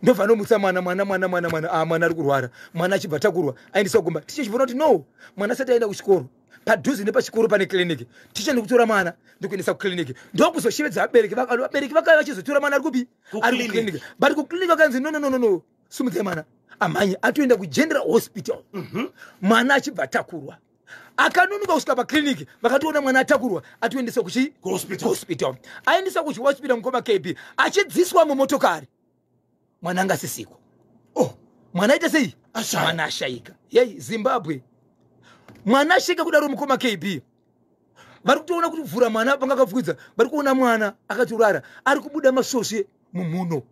ndobva anomutsa mwana ari kurwara mwana achibva takurwa aendesa kugomba ticha chibvona kuti no mwana asati aenda kuchikoro padhuze nepachikoro pane kiliniki ticha ndikutora mwana ndikuendesa kukiliniki ndokuzoshevedza vabereki vakava vachizotora mwana ari kupi ari kukiliniki but kukiliniki vakanzi no simudzai mwana amhanye atoenda kugeneral hospital mwana achibva takurwa akanonoka kusvika pakiliniki vakatoona mwana atakurwa atoendesa kuhospital aendesa kuchihospital mukoma kb achidziswa mumotokari mwana angasisiko mwana aita sei mwana ashayika yei Zimbabwe mwana ashayika kudaro mukoma kb vari kutoona kuti vhura mwana panga akafukidza vari kuona mwana akatorara ari kubuda masvosve mumhuno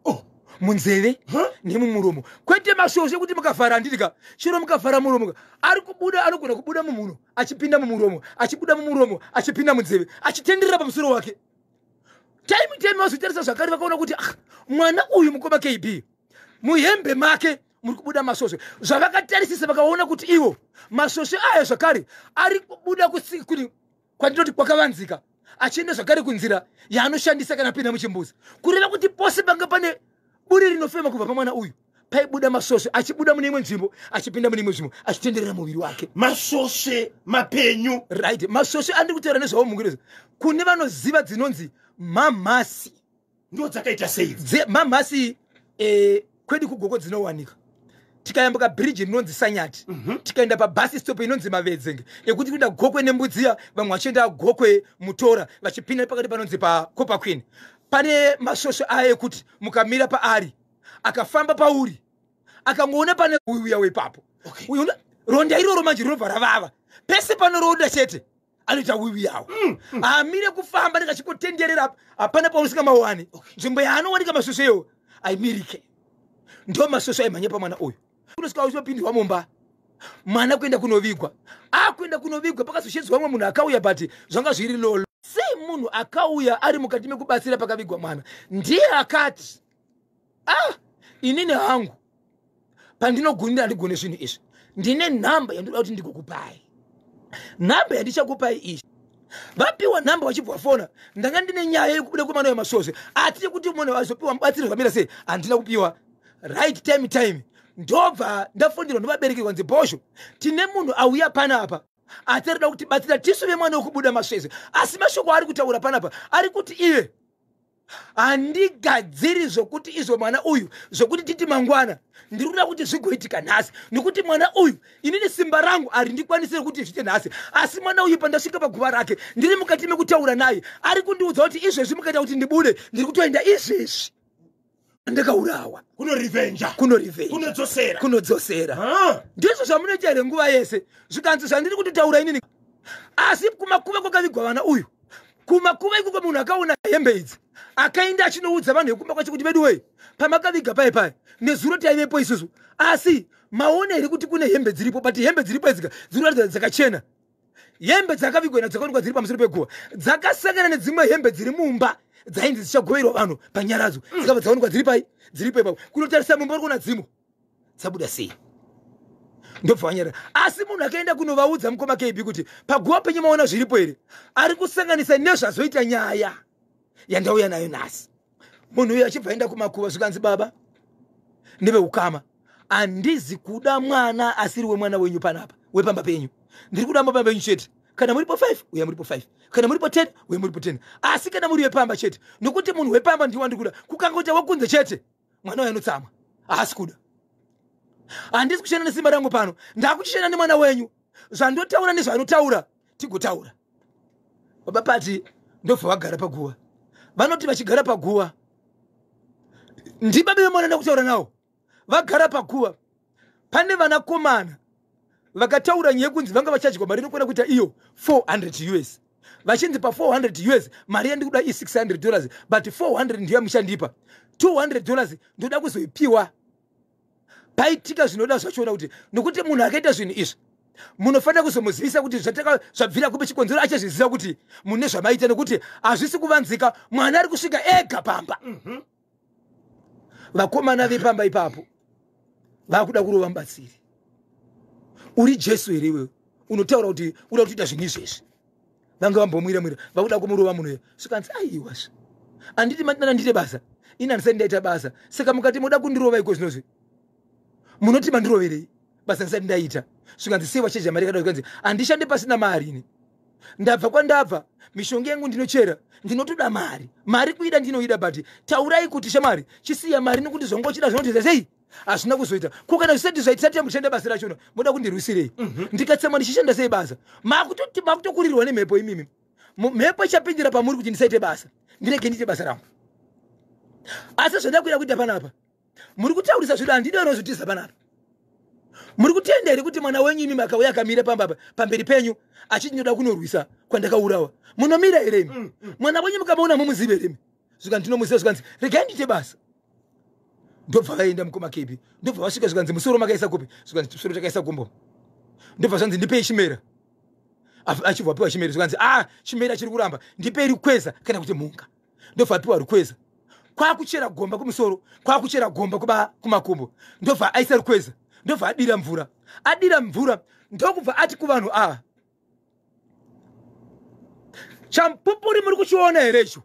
munzeve nemumuromo kwete masvosve kuti mukavhara handirika chiro mukavhara muromo ari kubuda anogona kubuda mumhuno achipinda mumuromo achibuda mumuromo achipinda munzeve achitenderera pamusoro wake time vazotarisa zvakare vakaona kuti mwana uyu mukoma kb muhembe make muri kubuda masvosve zvavakatarisisa vakaona kuti iwo masvosve aya zvakare ari kubuda kuri kwandinoti kwakavanzika achienda zvakare kunzira yaanoshandisa kana pinda muchimbuzi kureva kuti pose panga pane buri rinofema kubva pamwana uyu paibuda masvosve achibuda mune imwe nzvimbo achipinda mune imwe nzvimbo achitenderera muviri wake masvosve mapenyu right masvosve andiri kutaura nezvavo mungireza kune vanoziva dzinonzi mamhasi ndo dzakaita sei mamhasi kwedu kugoko dzinowanika tikayambuka bridge rinonzi Sanyati tikaenda pabasi stop inonzi Mavedzenge yekuti kuenda gokwe nembudziya vamwe vachienda gokwe mutora vachipinda pakati panonzi paCopa Queen pane masvosve aya ekuti mukamira paari akafamba pauri akangoona pane uya wepapo ronda iroro manje rinobva ravava pese pano roda chete anoita wiwi yawo amire kufamba ndikachikotenderera hapana pausingamawani nzvimbo yaanowanika masvosve iwo aimirike ndo masvosve aimhanya pamwana uyu kunosvika uchopindirwa mumba mwana kuenda kunovigwa akuenda kunovigwa pakazoshedzwa vamwe munhu akauya but zvanga zviri lolo sei munhu akauya ari mukati mekubatsira pakavigwa mwana ndiye akati inini hangu pandinogunira ndigone zvinhu izvi ndine nhamba yandoda kuti ndikukupai nhamba yandichakupai izvi vapiwa nhamba vachibva fona ndanga ndine nyaya yekubuda kwemwana wemasvosve atiri kuti munhu azopiwa mubatsiri zvamira sei handina kupiwa right time ndobva ndafundirwa nevabereki kwanzi bhosho tine munhu auya panapa atirida kuti batsira tisu vemwana wekubuda masvosve asi mashoko ari kutaura panapa ari kuti iye handigadziri zvokuti izvo mwana uyu zvokuti titi mangwana ndiri kuda kuti zvigoitika nhasi nekuti mwana uyu inini simba rangu harindikwanisire kuti zviite nhasi asi mwana uyu pandasvika paguva rake ndiri mukati mekutaura naye ari kundiudza kuti izvezvi mukaita kuti ndibude ndiri kutoenda izvezvi ndakaurawa kunodzosera ndizvo zvamunoita here nguva yese zvikanzi zvandiri kutitaura inini asi kumakuva kwakavigwa vana uyu kumakuva ikuko munhu akaona hembe idzi akaenda achinoudza vanhu vekumba kwacho kuti vedu wei pamakaviga pai pai nezuro taivepo isusu asi maonere kuti kune hembe dziripo but hembe dziripo idzika dzinoratidza dzakachena hembe dzakavigwa dzakaonekwa dziri pamusoro peguva dzakasangana nedzimwe hembe dziri mumba dzainzi dzichagoverwa vanhu panyaradzo dzikabva dzaonekwa dziri pai dziripo ipapo kunotarisa mumba uri kuona dzimo dzabuda sei ndobvanyara asi munhu akaenda kunovaudza mukoma KB kuti paguva penyu maona zviripo here ari kusanganisa nezvazoita nyaya yandauya nayo nhasi munhu uyu achibva aenda kumakuva zvikanzi baba neveukama handizi kuda mwana asiri wemwana wenyu panapa wepamba penyu ndiri kuda pamba penyu chete kana muripo 5 uya muripo 5 kana muripo 10 uya muripo 10 asi kana muri wepamba chete nokuti munhu wepamba ndiwo ndiri kuda kukangota wakunze chete mwana uyu anotsamwa haasi kuda handisi kushanda nesimba rangu pano ndakuchishanda nemwana wenyu zvandotaura nezvanotaura tigotaura baba pati ndobva vagara paguva vanoti vachigara paguva ndibabe vemwana ndakutaura nawo vagara paguva pane vanakomana vakataura nyaya kunzi vanga vachadya mari inokwana kuita iyo $400 vachinzi pa $400 mari yandikuda $600 but $400 ndiyo yamushandipa $200 ndoda kuzoipiwa paitika zvinoda zvachiona kuti nokuti munhu akaita zvinhu izvi munofanira kuzomuzivisa kuti zvabvira kupe chikonzero achazviziva kuti mune zvamaita nokuti hazvisi kuvanzika mwana ari kusvika ega pamba vakomana vepamba ipapo vakuda kurova mubatsiri uri Jesu here iwewe unotaura kuti uda kutoita zvinhu izvezvi vanga vambomwira mwira vakuda kumurova munhu uyo svikanzi aiwazve handiti mandinana ndite basa ini handisati ndaita basa saka mukati moda kundirova iko zvinozvi munoti mandiroverei basa ndisati ndaita svikanzi sei vachedya mari yakadai kanzi handishande pasina mari ini ndabva kwandabva mishonga yangu ndinochera ndinotoda mari kuida ndinoida but taurai kuti shamari chisiya mari nokuti zvongochida zvinotedza sei hazvina kuzoita kukana zvisati zvaita temushanda basa rachona moda kundirwisirei ndikatsamwa ndichishanda sei basa makutokurirwa nemhepo imimi mhepo ichapindira pamuri kuti ndisaite basa ndirege ndiite basa rangu asi zvandakuida kuita panapa muri kutaurisa zvedu handidi vanozvitiza panapa muri kutenda here kuti mwana wenyu imimi akauya akamira pambapa pamberi penyu achinoda kunorwisa kwandakaurawa munomira here imi mwana wenyu mukamaona mumuzive here imi zvika ndinomuziva zvikanzi regai ndiite basa ndobva vaenda mukoma KB ndobva vasvika zvikanzi musoro makaisa kupi zvikanzi musoro takaisa kumbo ndobva zvanzi ndipei chimera achibva apiwa chimera zvikanzi chimera chiri kuramba ndipei rikweza kana kuti munga ndobva apiwa rikweza kwakuchera gomba kumusoro kwakuchera gomba kumakumbo ndobva aisa rikweza ndobva adira mvura ndokubva ati kuvanhu champupuri muri kuchiona here icho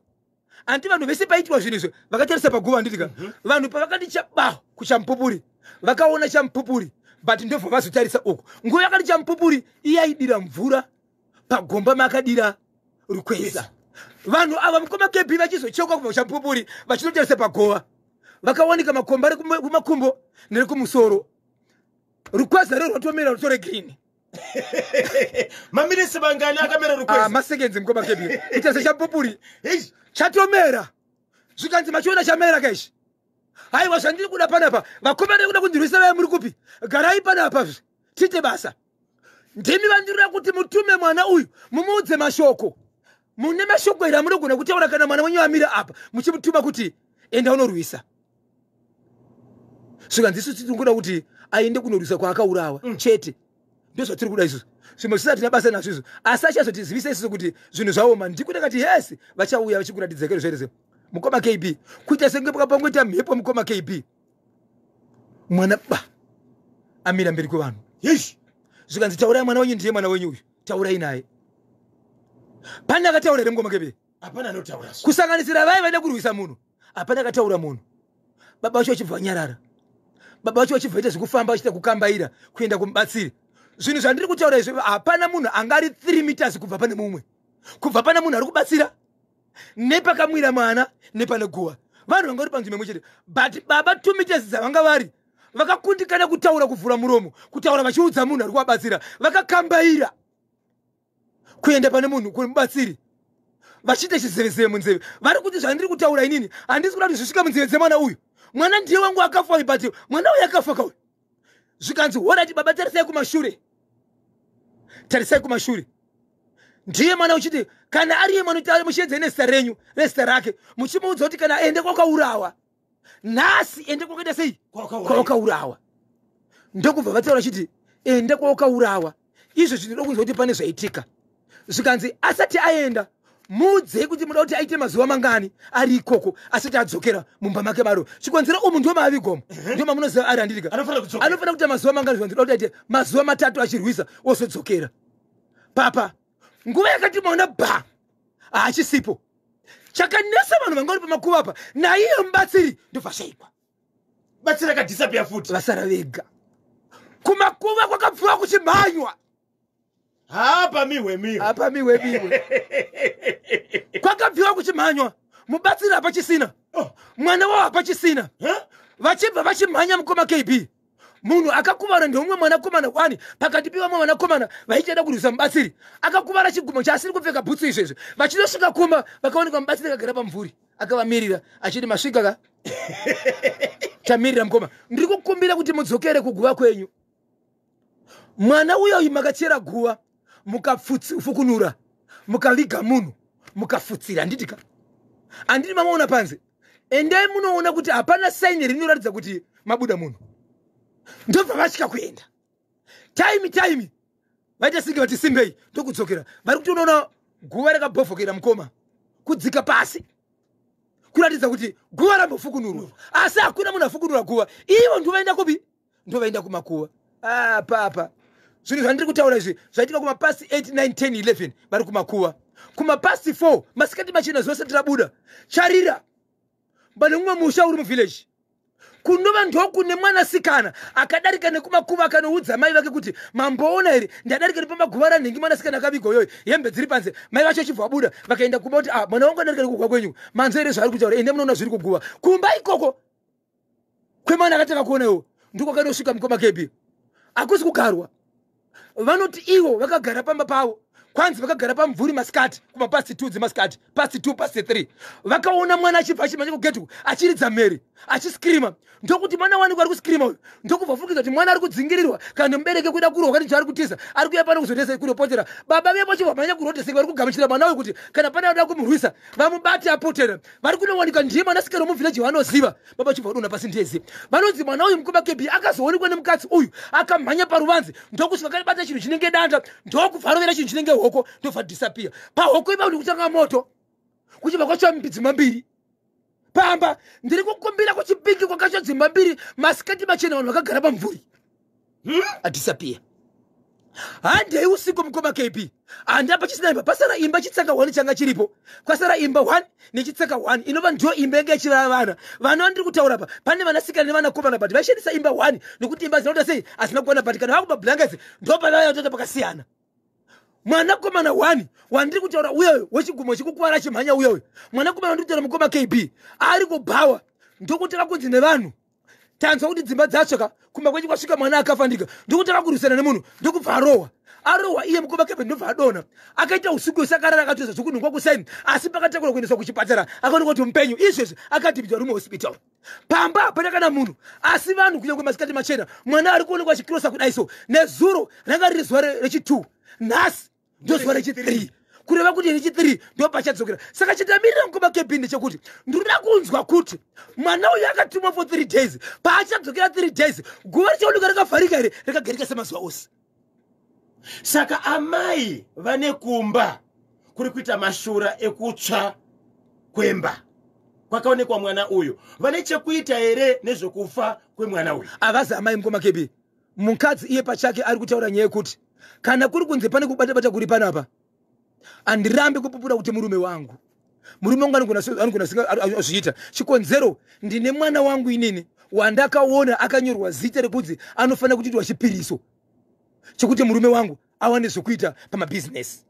anti vanhu vese paitwa zvinhu izvo vakatarisa paguva nditika vanhu pavakati chabaho kuchampupuri vakaona champupuri but ndobva vazotarisa uko nguva yakati champupuri iye aidira mvura pagomba makadira rikweza vanhu ava mukoma KB vachizocheuka kubva kuchampupuri vachinotarisa pagova vakawanika makomba ari kumakumbo neri kumusoro rukweza rero rwatomera rutore green maminisi mangani akamera rukweza masekenzi mukoma KB kutarisa champupuri chatomera zvikanzi machiona chamera kaishi haiwa zvandiri kuda panapa vakomana vekuda kundirwisa vaya muri kupi garai panapa tiite basa ndimi vandirira kuti mutume mwana uyu mumuudze mashoko mune mashoko here amunogona kutaura kana mwana wenyu amira apa muchimutuma kuti enda unorwisa zvikanzi isu titingoda kuti aende kunorwisa kwaakaurawa chete ndozvatiri kuda isusu zvimwe zvisati nabasa nazvo izvo asi achazotizivisa isusu kuti zvinhu zvaoma ndikuda kati hesi vachauya vachikuratidza kero zvairese mukoma KB kuita senge pakapangoita mhepo mukoma KB mwana amira mberi kwevanhu zvikanzi taurai mwana wenyu ndiye mwana wenyu uyu taurai naye pane akataura here mukoma KB hapana anotaura kusanganisira vai vaida kurwisa munhu hapana akataura munhu baba vacho vachibva vanyarara baba vacho vachibva ita zvekufamba vachiita kukambaira kuenda kumubatsiri zvinhu zvandiri kutaura izvo hapana munhu angari 3 meters kubva pane mumwe kubva pane munhu ari kubatsira nepakamwira mwana nepane guva vanhu vanga vari panzvimbo imwe chete but baba 2 meters dzavanga vari vakakundikana kutaura kuvhura muromo kutaura vachiudza munhu ari kuvabatsira vakakambaira kuenda pane munhu kumubatsiri vachiita chizevezeve munzeve vari kuti zvandiri kutaura inini handisi kuda kuti zvisvika munzeve dzemwana uyu mwana ndiye wangu akafa but mwana uyu akafa kauyu zvikanzi horati baba tarisai kumashure ndiye mwana uchiti kana ariye mwana kuti ari mushedze nezita renyu nezita rake muchimuudza kuti kana ende kwakaurawa nhasi ende kwakaita sei kwakaurawa ndokubva vataura chiti ende kwakaurawa izvo zvinoda kunzwa kuti pane zvaitika zvikanzi asati aenda muudze kuti muda kuti aite mazuva mangani ari ikoko asati adzokera mumba make maro chikonzero umu ndiwo maavigomo ndiwo mamunoziva ari Handiriya anofanira kuita mazuva mangani zvanzi kuti aite mazuva 3 achirwisa ozodzokera papa nguva yakati maona bha haachisipo chakanesa vanhu vanga vari pamakuva apa naiye mubatsiri ndobvashaikwa batsiri akadhisapia futi vasara vega kumakuva kwakapfuwa kuchimhanywa hapa miwe kwakabviwa kuchimhanywa mubatsiri hapachisina mwana wavo hapachisina vachibva vachimhanya mukoma KB munhu akakuvara ndeumwe mwanakomana 1 pakati pevamwe vanakomana vaichada kurwisa mubatsiri akakuvara chigumo chaasiri kupfeka bhutsu izvezvi vachidosvika kumba vakaonekwa mubatsiri akagara pamvuri akavamirira achiti masvika ka tamirira mukoma ndiri kukumbira kuti mudzokere kuguva kwenyu mwana uyoyu makachera guva mukafukunura mukaviga munhu mukafutsira handitika handiti mamaona panze endai munoona kuti hapana saini rinoratidza kuti mabuda munhu ndobva vatya kuenda taimi vaita singe vati simbei ndokudzokera vari kutonoona guva rakabhovhokera mukoma kudzika pasi kuratidza kuti guva rambofukunurwa asi hakuna munhu afukunura guva ivo ndovaenda kupi ndovaenda kumakuva papa zvinhu zvandiri kutaura izvi zvaitika kumapasi 8 9 10 11 vari kumakuva kumapasi 4 masikati machena zvose tirabuda charira pane mumwe musha uri muVillage kunova ndokune mwanasikana akadarika nekumakuva akanoudza mai vake kuti mamboona here ndadarika nepamaguva ranhengi mwanasikana akaviga iyoyo hembe dziri panze mai vacho chibva vabuda vakaenda kumba kuti mwana wangu adarika nekugwa kwenyu manzo here zvaari kutaura ende munoona zviri kuguva kumba ikoko kwemwana akataka kuonaiwo ndiko kanosvika mukoma KB hakusi kugarwa vanoti ivo vakagara pamba pavo kwanzi vakagara pamvuri masikati kumapasi 2 dzemasikati pasi 2 pasi 3 vakaona mwana achibva achimhanya kugetu achiridza mhere achiskrima ndokuti mwana wanikwa ari kuskrima uyu ndokubva fungidza kuti mwana ari kudzingirirwa kana nemubereki kuda kurwa kwati ncho ari kutiza ari kuya pano kuzotesa kunopotera baba vepo chibva mhanya kurodeseka vari kugamuchira mwana uyu kuti kana pane vada kumurwisa vamubate apotera vari kunowanikwa ndiye mwanasikana womuVillage vanoziva baba chibva vadona pasi ndezi vanonzi mwana uyu mukoma KB akazoonekwa nemukadzi uyu akamhanya paruvanzi ndokusvika kanibata chinhu chinenge danda ndokubvarovera chinhu chinenge hoko ndobva disappear pahoko ipa uri kutanga moto kuchibva kwacho mbidzi mambiri pamba ndiri kukumbira kuchipingi kwakacho dzimba mbiri masikati machena vanhu vakagara pamvuri adisappear handei usiku mukoma KB handapa chisina imba pasara imba chitsaka 1 changa chiripo kwasara imba 1 nechitsaka 1 inova ndiyo imba yanga ichirava vana vana vandiri kutaura pa pane vanasikana nevanakomana but vaishandisa imba 1 nekuti imba dzinoita sei hazina kuwana but kana vakupa blankets ndopavayatoita pakasiyana mwanakomana 1 wandiri kutaura uyoyo wechigumo chikukwara chimhanya uyoyo mwanakomana wandiri kutaura mukoma KB ari kubhawa ndokutaka kunzi nevanhu tanzwa kuti dzimba dzatsvaka kumba kwechi kwasvika mwana akafa ndika ndokutaka kurwisana nemunhu ndokubva arohwa iye mukoma KB ndobva adona akaita usiku sakarara akatoza zvokunhungwa kusaini asi pakatakura kuendeswa kuchipatara akaonekwa kuti mupenyu izvezvi akadhibhitwa rume hospital pamba hapana kana munhu asi vanhu kunyange masikati machena mwana ari kuonekwa achikrosa kudaiso nezuro ranga riri zuva rechi2 nhasi ndozuva rechi3 kureva kuti rechi3 ndopachadzokera saka chitamirira mukoma KB ndechekuti ndinoda kunzwa kuti mwana uyu akatumwa for 3 days paachadzokera 3 days guva richaoneka rakavharika here rakagarika semazuva ose saka amai vane kumba kuri kuita mashura ekutsva kwemba kwakaonekwa mwana uyu vane chekuita here nezvokufa kwemwana uyu avazi amai mukoma KB mukadzi iye pachake ari kutaura nyaya yekuti kana kuri kunze pane kubata-bata kuri panapa handirambe kupupura kuti murume wangu anogona zviita chikonzero ndine mwana wangu inini wandakaona akanyorwa zita rekunzi anofanira kuchiitwa chipiriso chekuti murume wangu awane zvokuita pamabhizinesi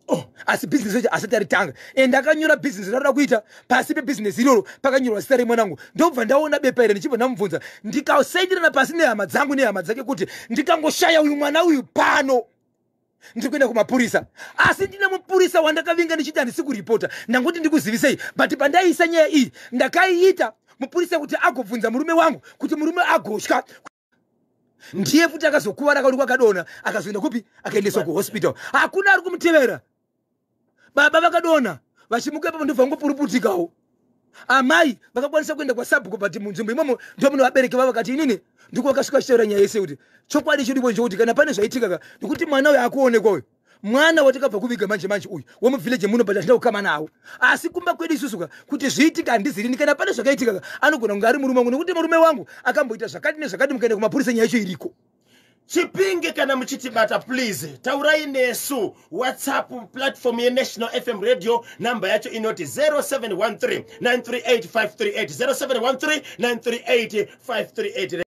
asi bhizinesi icho asati aritanga ende akanyora bhizinesi rinoda kuita pasi pebhizinesi iroro pakanyorwa zita remwanangu ndobva ndaona bepa ire ndichibva ndamubvunza ndikasaidirana pasi nehama dzangu nehama dzake kuti ndikangoshaya uyu mwana uyu pano ndiri kuenda kumapurisa asi ndine mupurisa wandakavinga ndichiti handisi kuripota ndanguti ndikuzivisei but pandaiisa nyaya iyi ndakaiita mupurisa kuti agobvunza murume wangu kuti murume agotya ndiye futi akazokuvara kauri kwakadona akazoenda kupi akaendeswa kuhospital hakuna ari kumutevera baba vakadona vachimuka ipapo ndobva ngopuruputikawo. Amai vakakwanisa kuenda kwaSabhuku pati munzvimbo imomo ndo muno vabereki vavo vakati inini ndiko vakasvika chitaura nyaya yese kuti chokwadi chiripo nchokuti kana pane zvaitika ndikuti mwana uyu akuonekwa uyu mwana watakabva kuviga manje womu muVillage muno bata tinda kukama nawo asi kumba kwedu isusuka kuti zviitika handizirini kana pane zvakaitika anogona kunge ari murume wangu nekuti murume wangu akamboita zvakati nezvakati mukaenda kumapurisa nyaya yacho iriko. Chipinge kana muchitibata please taurai nesu WhatsApp platform ye National FM Radio number yacho inoti 0713 938 538 0713 938 538.